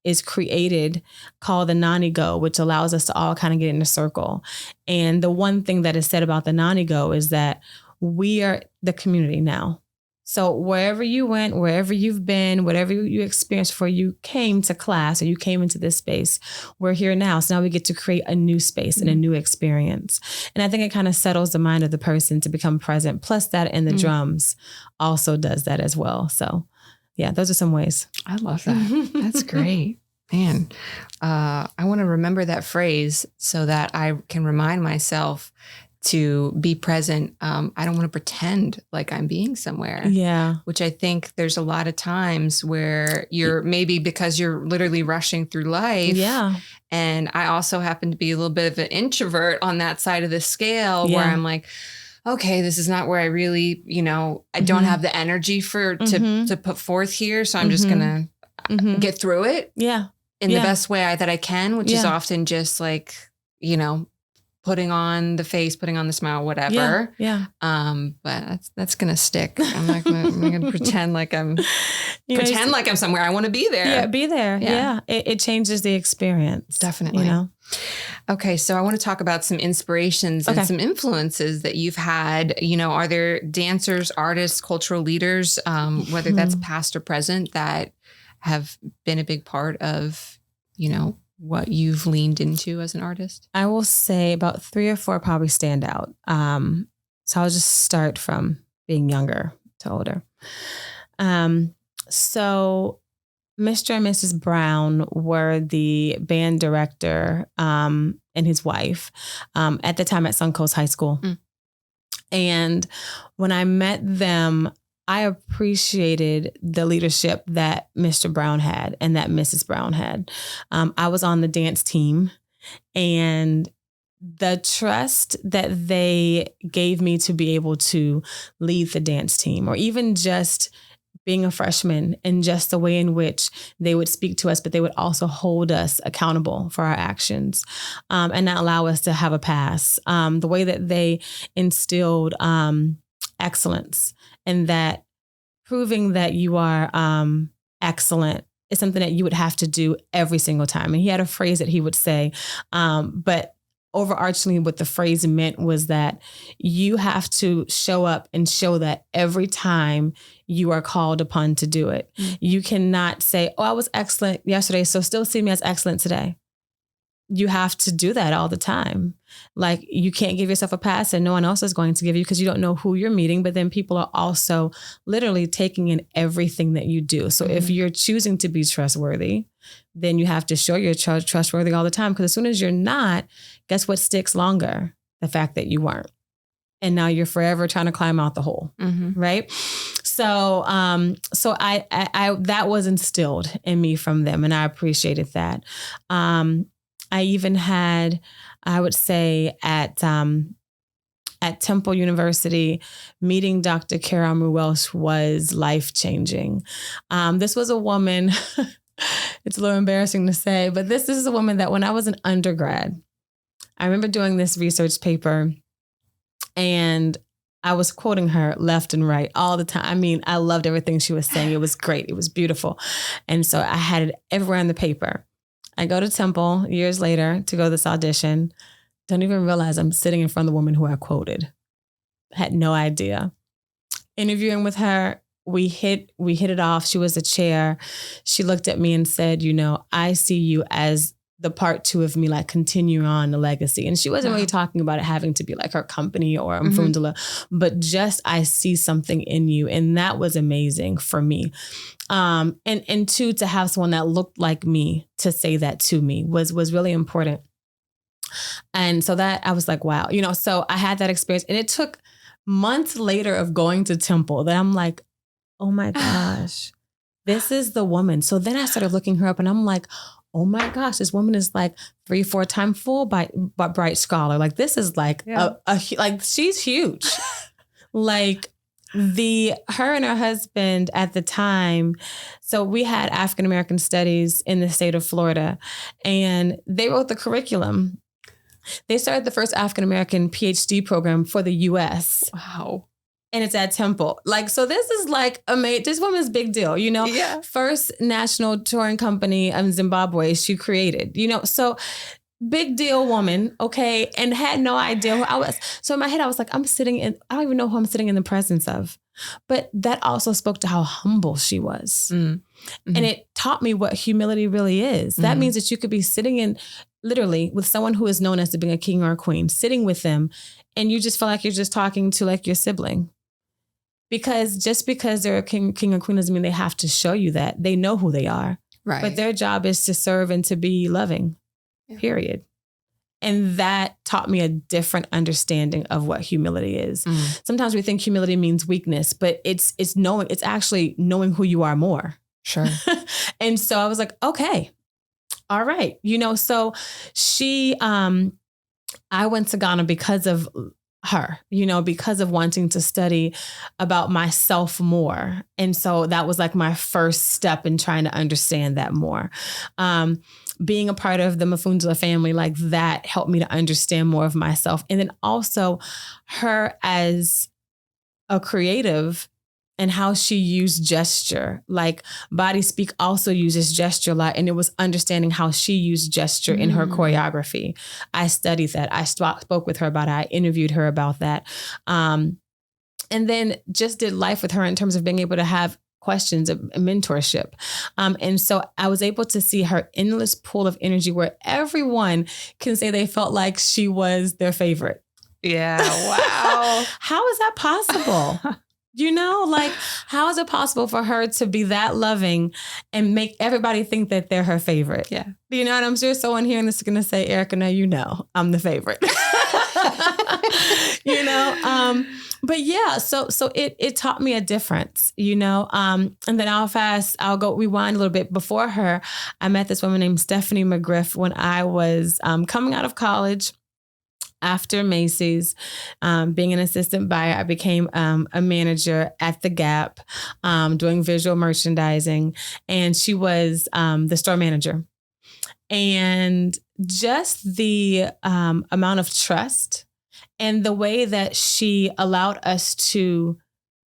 is created called the Nani-Go, which allows us to all kind of get in a circle. And the one thing that is said about the Nani-Go is that we are the community now. So wherever you went, wherever you've been, whatever you experienced before you came to class or you came into this space, we're here now. So now we get to create a new space and a new experience. And I think it kind of settles the mind of the person to become present. Plus that in the drums also does that as well. So yeah, those are some ways. I love that. That's great. Man, I want to remember that phrase so that I can remind myself to be present. I don't want to pretend like I'm being somewhere. Yeah. Which I think there's a lot of times where you're maybe because you're literally rushing through life. Yeah. And I also happen to be a little bit of an introvert on that side of the scale where I'm like, okay, this is not where I really, I don't have the energy to put forth here. So I'm just going to get through it. Yeah. In the best way that I can, which is often just like, putting on the face, putting on the smile, whatever. Yeah. But that's going to stick. I'm not going to pretend like I'm somewhere. I want to be there. Yeah. Be there. Yeah. It changes the experience. Definitely. Okay. So I want to talk about some inspirations and some influences that you've had. Are there dancers, artists, cultural leaders, whether that's past or present, that have been a big part of, what you've leaned into as an artist? I will say about 3 or 4 probably stand out. So I'll just start from being younger to older. So Mr. and Mrs. Brown were the band director and his wife at the time at Suncoast High School. And when I met them, I appreciated the leadership that Mr. Brown had and that Mrs. Brown had. I was on the dance team, and the trust that they gave me to be able to lead the dance team, or even just being a freshman, and just the way in which they would speak to us, but they would also hold us accountable for our actions and not allow us to have a pass. The way that they instilled excellence, and that proving that you are excellent is something that you would have to do every single time. And he had a phrase that he would say, but overarchingly what the phrase meant was that you have to show up and show that every time you are called upon to do it. You cannot say, I was excellent yesterday, so still see me as excellent today. You have to do that all the time. Like, you can't give yourself a pass and no one else is going to give you, because you don't know who you're meeting. But then people are also literally taking in everything that you do. So if you're choosing to be trustworthy, then you have to show you're trustworthy all the time. Because as soon as you're not, guess what sticks longer? The fact that you weren't. And now you're forever trying to climb out the hole. Right. So I that was instilled in me from them, and I appreciated that. I even had, I would say at Temple University, meeting Dr. Kara Welsh was life-changing. This was a woman, it's a little embarrassing to say, but this is a woman that when I was an undergrad, I remember doing this research paper, and I was quoting her left and right all the time. I mean, I loved everything she was saying. It was great. It was beautiful. And so I had it everywhere in the paper. I go to Temple years later to go to this audition. Don't even realize I'm sitting in front of the woman who I quoted. Had no idea. Interviewing with her, we hit it off. She was a chair. She looked at me and said, I see you as the part 2 of me, like continue on the legacy. And she wasn't really talking about it having to be like her company or Mfundula, but just, I see something in you. And that was amazing for me. And 2, to have someone that looked like me to say that to me was really important. And so that I was like, wow, so I had that experience, and it took months later of going to Temple that I'm like, oh my gosh, this is the woman. So then I started looking her up, and I'm like, oh my gosh, this woman is like 3-4 time Fulbright scholar. Like, this is like like she's huge. Like, her and her husband at the time. So we had African-American studies in the state of Florida, and they wrote the curriculum. They started the first African-American PhD program for the US. Wow. And it's at Temple. Like, so this is like this woman's big deal, Yeah. First national touring company in Zimbabwe she created, so big deal woman. Okay. And had no idea who I was. So in my head, I was like, I don't even know who I'm sitting in the presence of. But that also spoke to how humble she was. And it taught me what humility really is. That means that you could be sitting in literally with someone who is known as to being a king or a queen, sitting with them, and you just feel like you're just talking to like your sibling. Because just because they're a king or queen doesn't mean they have to show you that. They know who they are. Right. But their job is to serve and to be loving, period. And that taught me a different understanding of what humility is. Sometimes we think humility means weakness, but it's actually knowing who you are more. Sure. And so I was like, okay, all right. So I went to Ghana because of her, because of wanting to study about myself more. And so that was like my first step in trying to understand that more. Being a part of the Mafundula family, like that helped me to understand more of myself. And then also her as a creative and how she used gesture, like Body Speak also uses gesture a lot. And it was understanding how she used gesture in her choreography. I studied that. I spoke with her about it. I interviewed her about that. And then just did life with her in terms of being able to have questions, a mentorship. And so I was able to see her endless pool of energy where everyone can say they felt like she was their favorite. Yeah. Wow. How is that possible? How is it possible for her to be that loving and make everybody think that they're her favorite? Yeah. And I'm sure someone hearing this is going to say, Ericka, now I'm the favorite. But yeah, so it taught me a difference, and then I'll go rewind a little bit. Before her, I met this woman named Stephanie McGriff when I was coming out of college. After Macy's, being an assistant buyer, I became a manager at The Gap, doing visual merchandising, and she was the store manager. And just the amount of trust and the way that she allowed us to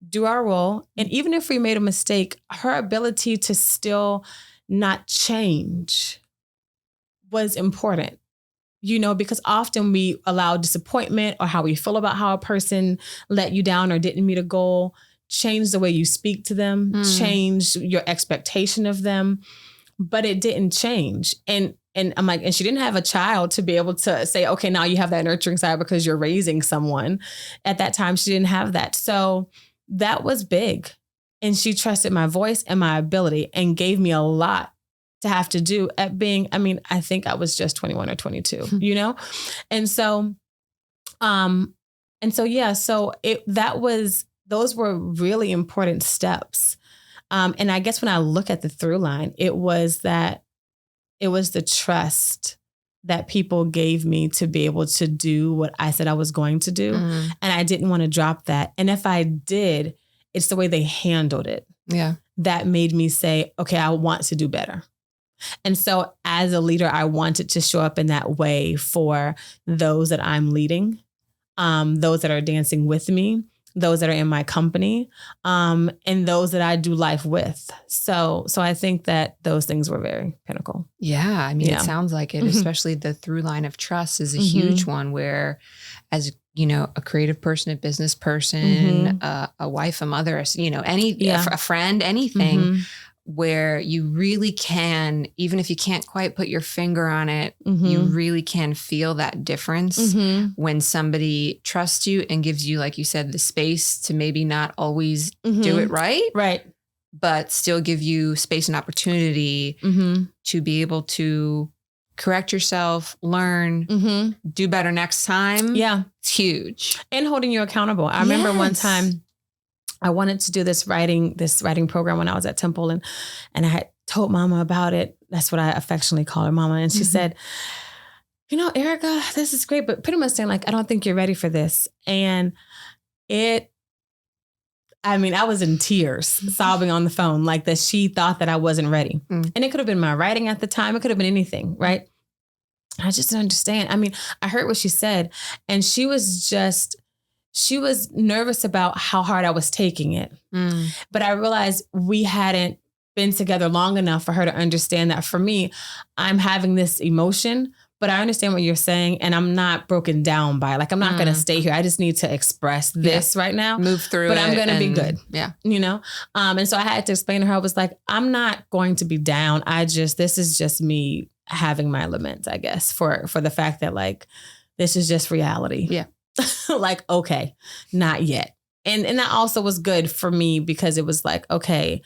do our role, and even if we made a mistake, her ability to still not change was important. Because often we allow disappointment or how we feel about how a person let you down or didn't meet a goal, change the way you speak to them, change your expectation of them, but it didn't change. And I'm like, and she didn't have a child to be able to say, okay, now you have that nurturing side because you're raising someone. At that time, she didn't have that. So that was big. And she trusted my voice and my ability and gave me a lot to have to do at being, I think I was just 21 or 22, And so, those were really important steps. And I guess when I look at the through line, it was the trust that people gave me to be able to do what I said I was going to do. And I didn't want to drop that. And if I did, it's the way they handled it. Yeah. That made me say, okay, I want to do better. And so as a leader, I wanted to show up in that way for those that I'm leading, those that are dancing with me, those that are in my company, and those that I do life with. So I think that those things were very pinnacle. Yeah. It sounds like it, especially the through line of trust is a huge one where as a creative person, a business person, a wife, a mother, a friend, anything, where you really can, even if you can't quite put your finger on it, you really can feel that difference when somebody trusts you and gives you, like you said, the space to maybe not always do it right, but still give you space and opportunity to be able to correct yourself, learn, do better next time. Yeah. It's huge. And holding you accountable. I remember one time I wanted to do this writing program when I was at Temple, and I had told Mama about it. That's what I affectionately call her, Mama. And she said, Ericka, this is great, but pretty much saying like, I don't think you're ready for this. And I was in tears, sobbing on the phone, like that she thought that I wasn't ready. And it could have been my writing at the time. It could have been anything, right? I just didn't understand. I heard what she said, and she was nervous about how hard I was taking it. But I realized we hadn't been together long enough for her to understand that for me, I'm having this emotion, but I understand what you're saying, and I'm not broken down by it. Like, I'm not going to stay here. I just need to express this right now. Move through but it. I'm going to be good. Yeah. And so I had to explain to her, I was like, I'm not going to be down. This is just me having my laments, I guess, for the fact that like, this is just reality. Yeah. Like, okay, not yet. And that also was good for me because it was like, okay,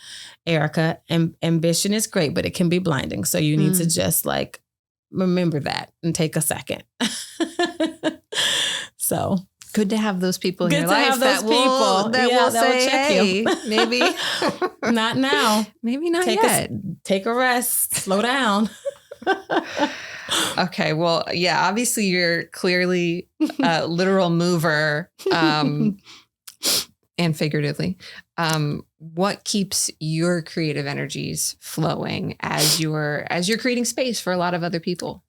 Ericka, ambition is great, but it can be blinding. So you need to just like remember that and take a second. So good to have those people in your life that will say, check hey, maybe not now. Maybe not yet. Take a rest. Slow down. Okay. Well, yeah, obviously you're clearly a literal mover, and figuratively. What keeps your creative energies flowing as you're creating space for a lot of other people?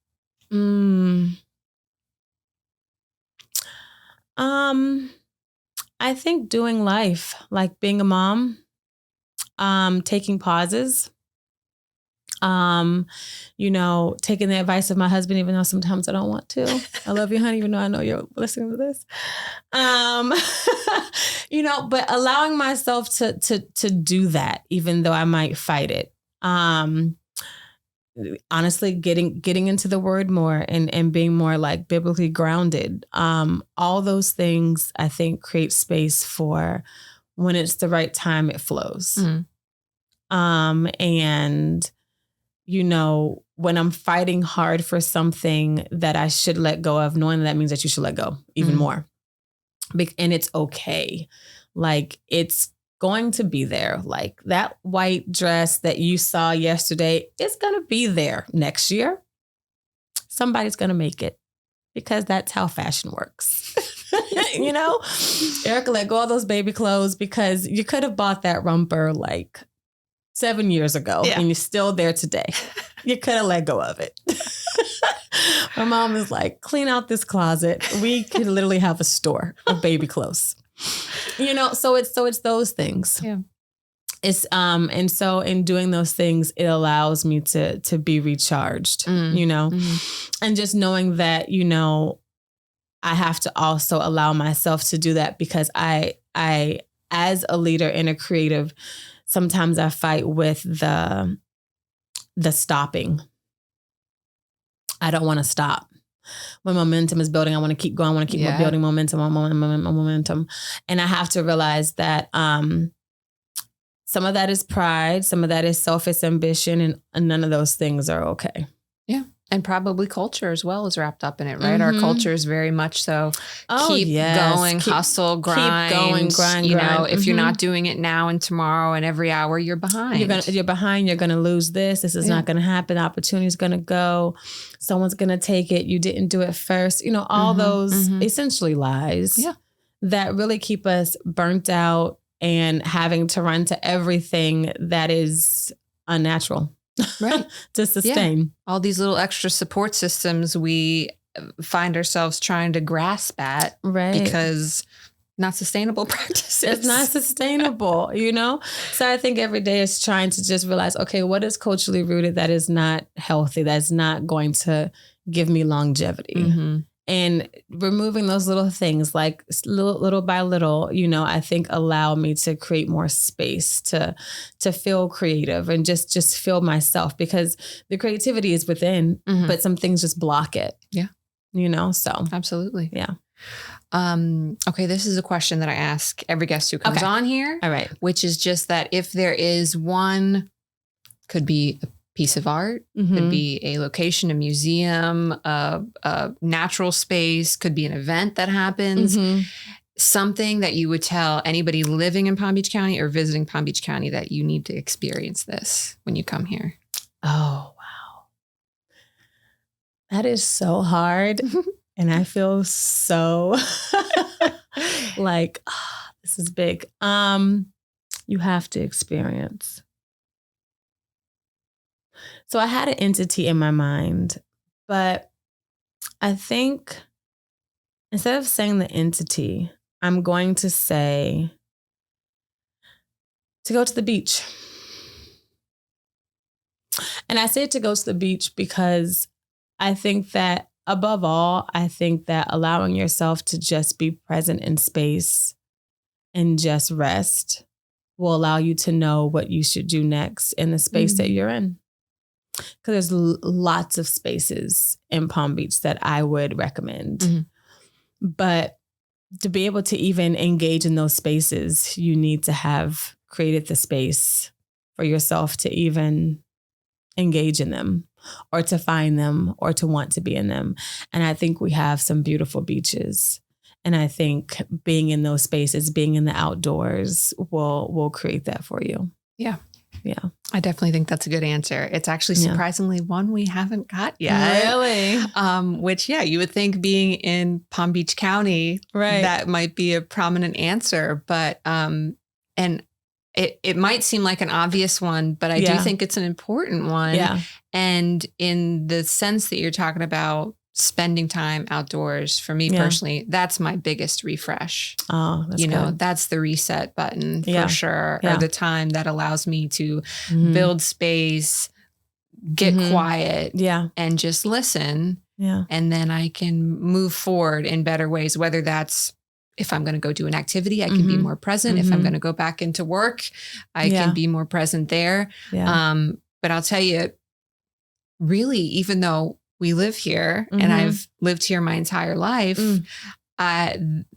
I think doing life, like being a mom, taking pauses, taking the advice of my husband, even though sometimes I don't want to. I love you, honey, even though I know you're listening to this. But allowing myself to do that, even though I might fight it. Honestly, getting into the word more and being more like biblically grounded. All those things I think create space for when it's the right time, it flows. And when I'm fighting hard for something that I should let go of, knowing that means that you should let go even more. And it's okay. Like it's going to be there. Like that white dress that you saw yesterday is going to be there next year. Somebody's going to make it because that's how fashion works. Ericka let go of those baby clothes because you could have bought that romper like 7 years ago and you're still there today. You could have let go of it. My mom is like, clean out this closet. We could literally have a store of baby clothes. So it's those things. Yeah. It's and so in doing those things, it allows me to be recharged, and just knowing that, I have to also allow myself to do that because I as a leader and a creative, sometimes I fight with the stopping. I don't want to stop. When momentum is building, I want to keep going. I want to keep building momentum. And I have to realize that some of that is pride, some of that is selfish ambition, and none of those things are okay. Yeah. And probably culture as well is wrapped up in it, right? Our culture is very much so going, hustle, grind. Keep going, grind. If you're not doing it now and tomorrow and every hour, you're behind. You're behind. You're going to lose this. This is not going to happen. Opportunity is going to go. Someone's going to take it. You didn't do it first. All those essentially lies that really keep us burnt out and having to run to everything that is unnatural. Right. To sustain. Yeah. All these little extra support systems we find ourselves trying to grasp at. Right. Because not sustainable practices. It's not sustainable, So I think every day is trying to just realize, okay, what is culturally rooted that is not healthy, that's not going to give me longevity. And removing those little things, like little by little, I think allow me to create more space to feel creative and just feel myself, because the creativity is within, but some things just block it. Yeah. So. Absolutely. Yeah. Okay. This is a question that I ask every guest who comes on here. All right. Which is just that if there is one, could be a piece of art, could be a location, a museum, a natural space, could be an event that happens, something that you would tell anybody living in Palm Beach County or visiting Palm Beach County that you need to experience this when you come here. Oh, wow. That is so hard. And I feel so like, this is big. You have to experience. So I had an entity in my mind, but I think instead of saying the entity, I'm going to say to go to the beach. And I say to go to the beach because I think that above all, I think that allowing yourself to just be present in space and just rest will allow you to know what you should do next in the space that you're in. Because there's lots of spaces in Palm Beach that I would recommend. But to be able to even engage in those spaces, you need to have created the space for yourself to even engage in them or to find them or to want to be in them. And I think we have some beautiful beaches. And I think being in those spaces, being in the outdoors will create that for you. Yeah. Yeah. I definitely think that's a good answer. It's actually surprisingly one we haven't got yet. Really? Which, you would think being in Palm Beach County, that might be a prominent answer. But, and it might seem like an obvious one, but I do think it's an important one. Yeah. And in the sense that you're talking about spending time outdoors, for me personally, that's my biggest refresh. Oh, that's good. That's the reset button for sure. Or the time that allows me to build space, get quiet, and just listen. Yeah. And then I can move forward in better ways, whether that's if I'm going to go do an activity, I can be more present. If I'm going to go back into work, I can be more present there. Yeah. But I'll tell you, really, even though we live here and I've lived here my entire life,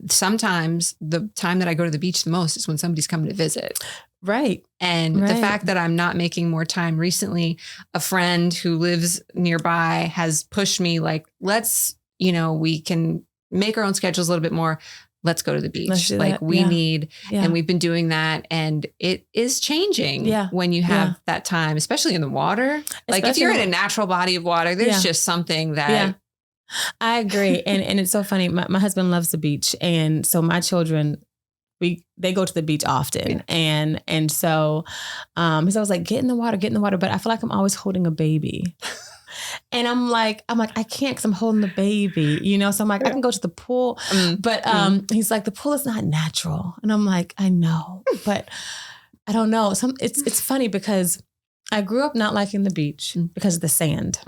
sometimes the time that I go to the beach the most is when somebody's coming to visit. Right. And the fact that I'm not making more time recently, a friend who lives nearby has pushed me like, let's, we can make our own schedules a little bit more. Let's go to the beach. Like we need, and we've been doing that. And it is changing when you have that time, especially in the water. Like if you're in a natural body of water, there's just something that. I agree. And it's so funny. My husband loves the beach. And so my children, they go to the beach often. Yeah. And so he's always like, get in the water. But I feel like I'm always holding a baby. And I'm like, I can't because I'm holding the baby, So I'm like, I can go to the pool. But he's like, the pool is not natural. And I'm like, I know, but I don't know. It's funny because I grew up not liking the beach because of the sand.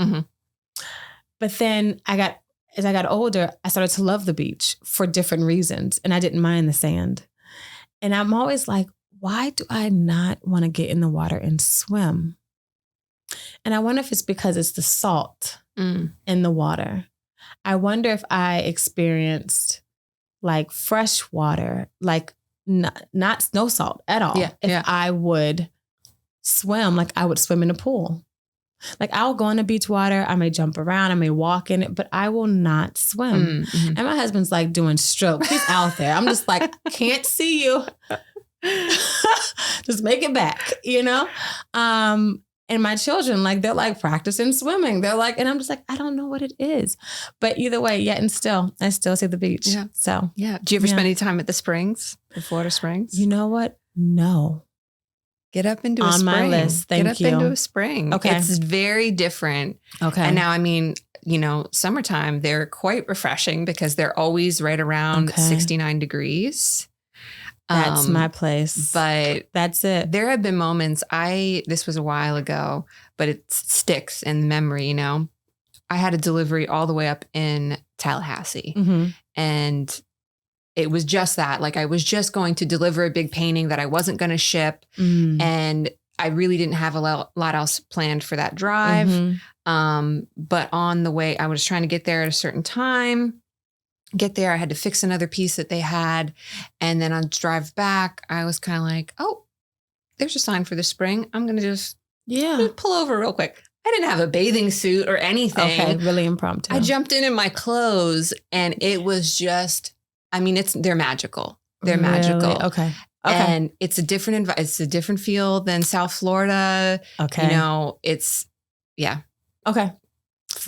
But then as I got older, I started to love the beach for different reasons. And I didn't mind the sand. And I'm always like, why do I not want to get in the water and swim? And I wonder if it's because it's the salt in the water. I wonder if I experienced like fresh water, like not no salt at all. Yeah, if I would swim, like I would swim in a pool. Like I'll go in the beach water. I may jump around. I may walk in it, but I will not swim. And my husband's like doing strokes. He's out there. I'm just like, can't see you. Just make it back, And my children, like, they're like practicing swimming. They're like, and I'm just like, I don't know what it is. But either way, yet and still, I still see the beach. Yeah. So, yeah. Do you ever spend any time at the springs, the Florida Springs? You know what? No. Get up into a spring. On my list. Thank you. Get up into a spring. Okay. It's very different. Okay. And now, I mean, summertime, they're quite refreshing because they're always right around 69 degrees. That's my place. But that's it. There have been moments, this was a while ago, but it sticks in memory, I had a delivery all the way up in Tallahassee. And it was just that, like I was just going to deliver a big painting that I wasn't going to ship. And I really didn't have a lot else planned for that drive. But on the way, I was trying to get there at a certain time. Get there, I had to fix another piece that they had. And then on the drive back, I was kind of like, oh, there's a sign for the spring. I'm going to just pull over real quick. I didn't have a bathing suit or anything. Okay, really impromptu. I jumped in my clothes and it was just, they're magical. They're magical. Okay. And it's a different feel than South Florida. Okay. It's, Okay.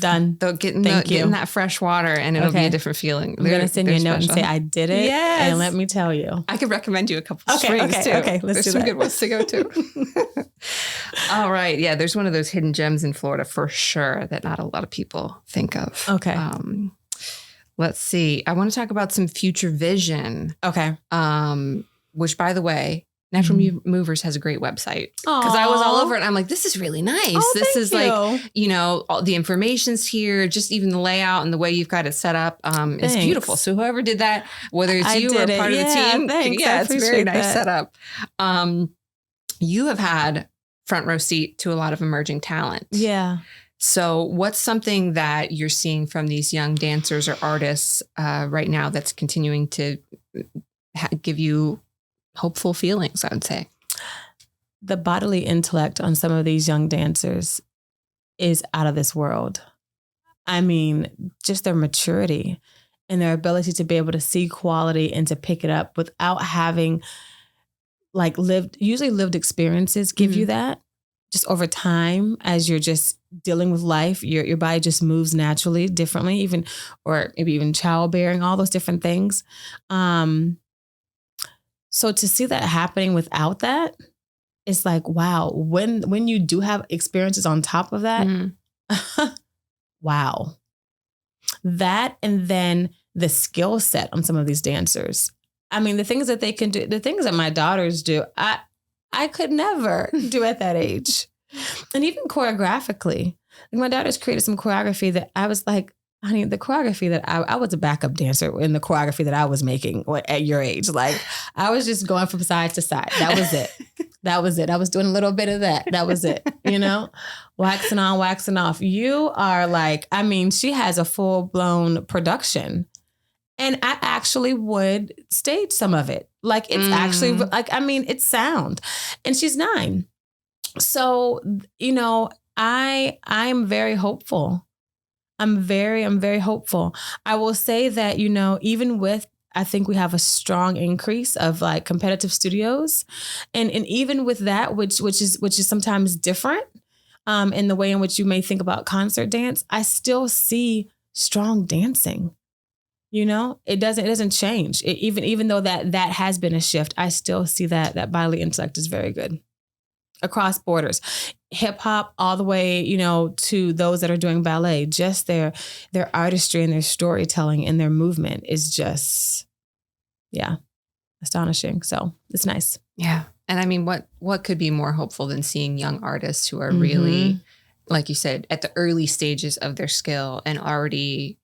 Done. Getting that fresh water and it'll be a different feeling. I'm going to send you a note and say, I did it. Yes. And let me tell you. I could recommend you a couple of springs too. Okay, let's do some that. good ones to go to. All right. Yeah, there's one of those hidden gems in Florida for sure that not a lot of people think of. Okay. Let's see. I want to talk about some future vision. Okay. Which, by the way, Natural Movers has a great website because I was all over it. I'm like, this is really nice. This is like, all the information's here, just even the layout and the way you've got it set up is beautiful. So whoever did that, whether it's you or part of the team, it's a very nice setup. You have had front row seat to a lot of emerging talent. Yeah. So what's something that you're seeing from these young dancers or artists right now that's continuing to give you hopeful feelings, I would say? The bodily intellect on some of these young dancers is out of this world. I mean, just their maturity and their ability to be able to see quality and to pick it up without having lived experiences give you that. Just over time, as you're just dealing with life, your body just moves naturally, differently, or maybe even childbearing, all those different things. So to see that happening without that, it's like, wow, when you do have experiences on top of that, wow. That, and then the skill set on some of these dancers. I mean, the things that they can do, the things that my daughters do, I could never do at that age. And even choreographically, like my daughters created some choreography that I was like, honey, the choreography that I was a backup dancer in the choreography that I was making at your age. Like I was just going from side to side. That was it. That was it. I was doing a little bit of that. That was it. Waxing on, waxing off. You are like, I mean, she has a full blown production. And I actually would stage some of it. Like it's actually like, I mean, it's sound. And she's 9. So, I'm very hopeful. I'm very hopeful. I will say that, even with, I think we have a strong increase of like competitive studios. And even with that, which is sometimes different in the way in which you may think about concert dance, I still see strong dancing. It doesn't change. Even though that has been a shift, I still see that bodily intellect is very good across borders, hip hop, all the way, to those that are doing ballet. Just their artistry and their storytelling and their movement is just, astonishing. So it's nice. Yeah. And I mean, what could be more hopeful than seeing young artists who are really, like you said, at the early stages of their skill and already,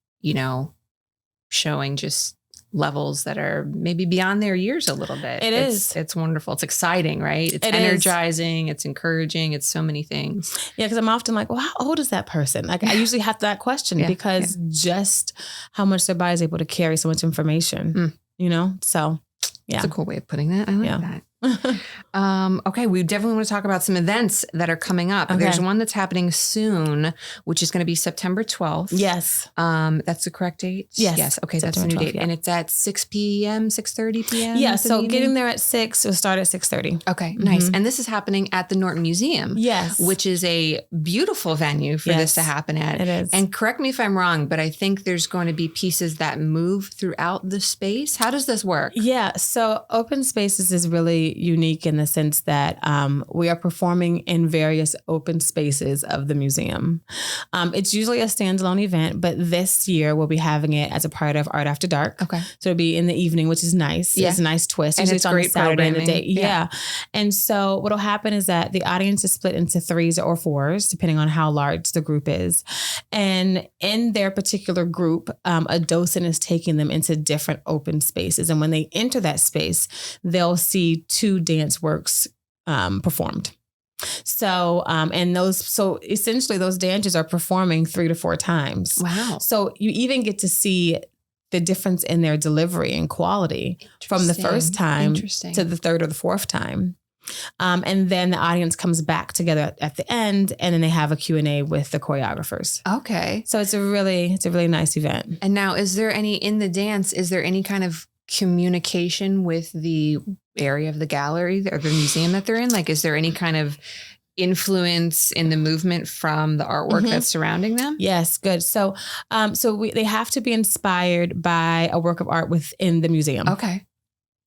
showing just levels that are maybe beyond their years a little bit. It's wonderful. It's exciting, right? It's energizing. It's encouraging. It's so many things. Yeah. Cause I'm often like, well, how old is that person? Like I usually have that question because just how much their body is able to carry so much information, So yeah. That's a cool way of putting that. I like that. Okay, we definitely want to talk about some events that are coming up. Okay. There's one that's happening soon, which is going to be September 12th. Yes. That's the correct date? Yes. Okay, September that's the new 12th, date. Yeah. And it's at 6 p.m., 6:30 p.m.? Yeah, so getting there at 6, it'll start at 6:30. Okay, nice. And this is happening at the Norton Museum. Yes. Which is a beautiful venue for this to happen at. It is. And correct me if I'm wrong, but I think there's going to be pieces that move throughout the space. How does this work? Yeah, so Open Spaces is really unique in the sense that we are performing in various open spaces of the museum. It's usually a standalone event, but this year we'll be having it as a part of Art After Dark. Okay. So it'll be in the evening, which is nice. Yeah. It's a nice twist. And it's on great Saturday in the day. Yeah. And so what'll happen is that the audience is split into 3s or 4s, depending on how large the group is. And in their particular group, a docent is taking them into different open spaces. And when they enter that space, they'll see 2 dance works performed. So, so essentially those dancers are performing 3 to 4 times. Wow. So you even get to see the difference in their delivery and quality from the first time to the 3rd or the 4th time. And then the audience comes back together at the end, and then they have a Q&A with the choreographers. Okay. So it's a really nice event. And now, is there any kind of communication with the area of the gallery or the museum that they're in? Like, is there any kind of influence in the movement from the artwork that's surrounding them? Yes, good. So, they have to be inspired by a work of art within the museum. Okay.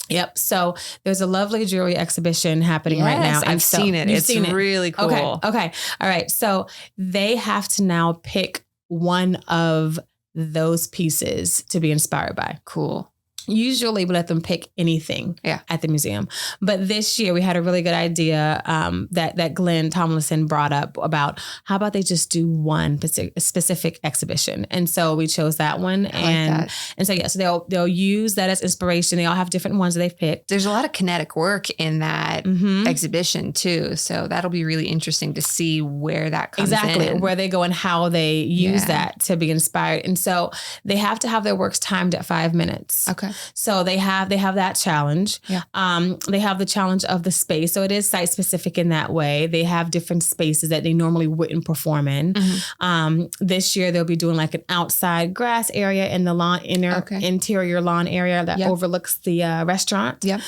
Yep. So there's a lovely jewelry exhibition happening right now. I've seen it. It's really cool. Okay. All right. So they have to now pick one of those pieces to be inspired by. Cool. Usually we let them pick anything at the museum. But this year we had a really good idea that Glenn Tomlinson brought up about how about they just do one specific exhibition. And so we chose that one. And so they'll use that as inspiration. They all have different ones that they've picked. There's a lot of kinetic work in that exhibition too. So that'll be really interesting to see where that comes in. Where they go and how they use that to be inspired. And so they have to have their works timed at 5 minutes. Okay. So they have that challenge. Yeah. They have the challenge of the space. So it is site specific in that way. They have different spaces that they normally wouldn't perform in. This year they'll be doing like an outside grass area in the lawn, interior lawn area that overlooks the restaurant. Yep.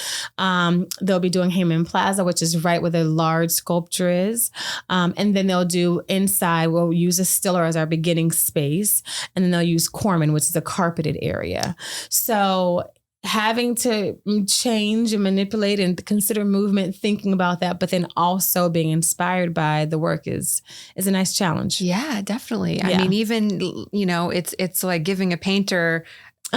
They'll be doing Heyman Plaza, which is right where the large sculpture is. And then they'll do inside, we'll use a Stiller as our beginning space. And then they'll use Corman, which is a carpeted area. So having to change and manipulate and consider movement, thinking about that, but then also being inspired by the work is a nice challenge. Yeah, definitely. I mean, even, it's like giving a painter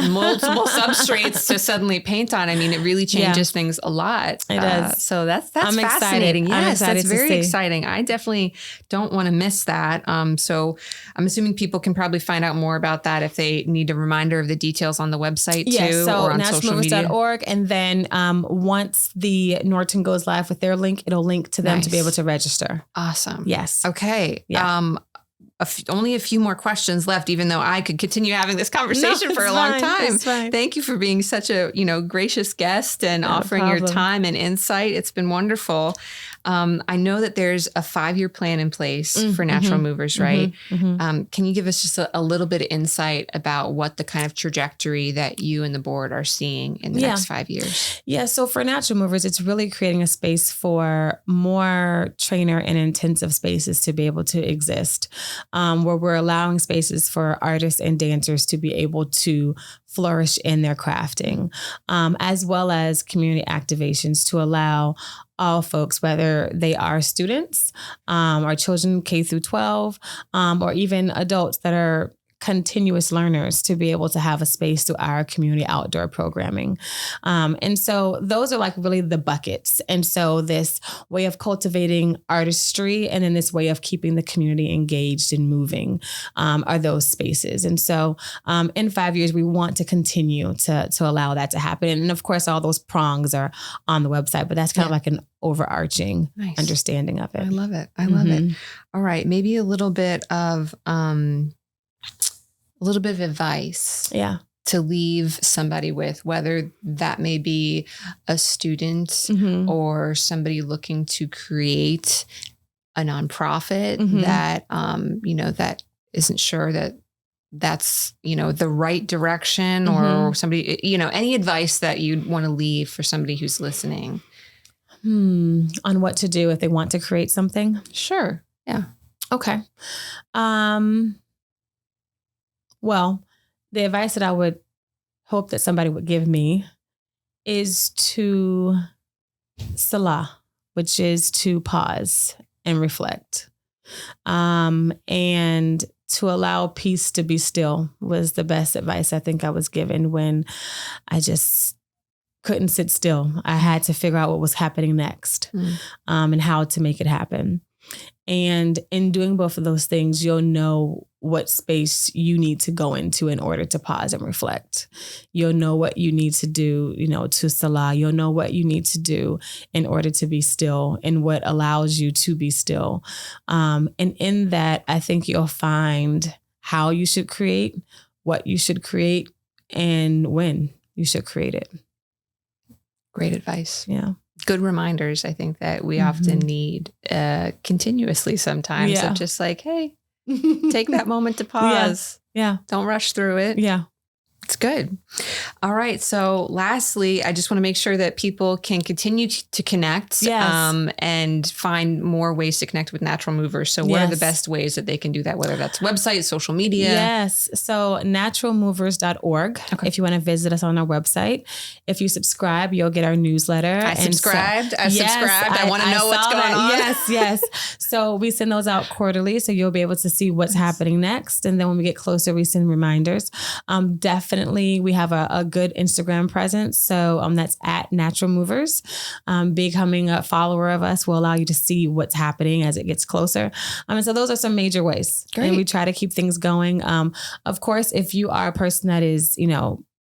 multiple substrates to suddenly paint on. I mean, it really changes things a lot. It does. So that's I'm fascinating. Excited. Yes, that's very exciting. I definitely don't want to miss that. So I'm assuming people can probably find out more about that if they need a reminder of the details on the website too, so or on social media. naturalmovers.org. And then once the Norton goes live with their link, it'll link to them to be able to register. Awesome. Yes. Okay. Yeah. Only a few more questions left, even though I could continue having this conversation for a long time. Thank you for being such a, gracious guest and offering your time and insight. It's been wonderful. I know that there's a 5-year plan in place for Natural Movers, right? Can you give us just a little bit of insight about what the kind of trajectory that you and the board are seeing in the next 5 years? Yeah. So for Natural Movers, it's really creating a space for more trainer and intensive spaces to be able to exist. Where we're allowing spaces for artists and dancers to be able to flourish in their crafting, as well as community activations to allow all folks, whether they are students, or children K through 12, or even adults that are continuous learners, to be able to have a space through our community outdoor programming. And so those are like really the buckets. And so this way of cultivating artistry and then this way of keeping the community engaged and moving are those spaces. And so in 5 years, we want to continue to allow that to happen. And of course, all those prongs are on the website, but that's kind of like an overarching understanding of it. I love it. I love it. All right. Maybe a little bit of advice to leave somebody with, whether that may be a student or somebody looking to create a nonprofit that, that isn't sure that that's, the right direction or somebody, any advice that you'd want to leave for somebody who's listening. On what to do if they want to create something? Sure. Yeah. Okay. Well, the advice that I would hope that somebody would give me is to Salah, which is to pause and reflect. And to allow peace to be still was the best advice I think I was given when I just couldn't sit still. I had to figure out what was happening next, and how to make it happen. And in doing both of those things, you'll know what space you need to go into in order to pause and reflect. You'll know what you need to do, to Salah. You'll know what you need to do in order to be still and what allows you to be still. And in that, I think you'll find how you should create, what you should create, and when you should create it. Great advice. Yeah. Good reminders, I think, that we often need continuously sometimes of just like, hey, take that moment to pause. Yeah. Don't rush through it. Yeah. It's good. All right. So lastly, I just want to make sure that people can continue to connect and find more ways to connect with Natural Movers. So what are the best ways that they can do that, whether that's website, social media? Yes. So naturalmovers.org. Okay. If you want to visit us on our website. If you subscribe, you'll get our newsletter. I subscribed. I want to know what's going on. Yes. So we send those out quarterly. So you'll be able to see what's happening next. And then when we get closer, we send reminders. Definitely recently we have a good Instagram presence. So that's at Natural Movers. Becoming a follower of us will allow you to see what's happening as it gets closer. And so those are some major ways. Great. And we try to keep things going. Of course, if you are a person that is,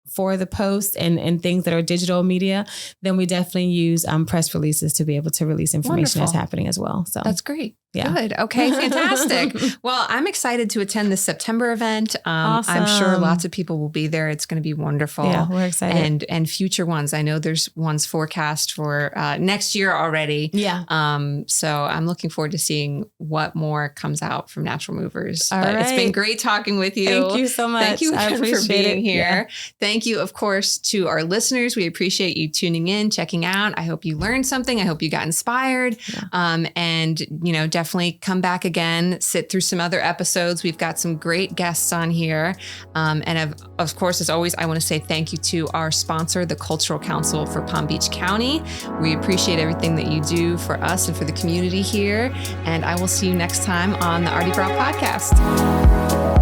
for the post and things that are digital media, then we definitely use press releases to be able to release information that's happening as well. So that's great. Yeah. Good. Okay. Fantastic. Well, I'm excited to attend the September event. Awesome. I'm sure lots of people will be there. It's going to be wonderful. Yeah, we're excited. And future ones. I know there's ones forecast for next year already. Yeah. So I'm looking forward to seeing what more comes out from Natural Movers. All right. It's been great talking with you. Thank you so much. Thank you again for being here. Yeah. Thank you, of course, to our listeners. We appreciate you tuning in, checking out. I hope you learned something. I hope you got inspired. Yeah. And, definitely come back again, sit through some other episodes. We've got some great guests on here. And of course, as always, I want to say thank you to our sponsor, the Cultural Council for Palm Beach County. We appreciate everything that you do for us and for the community here. And I will see you next time on the ArtiGras Podcast.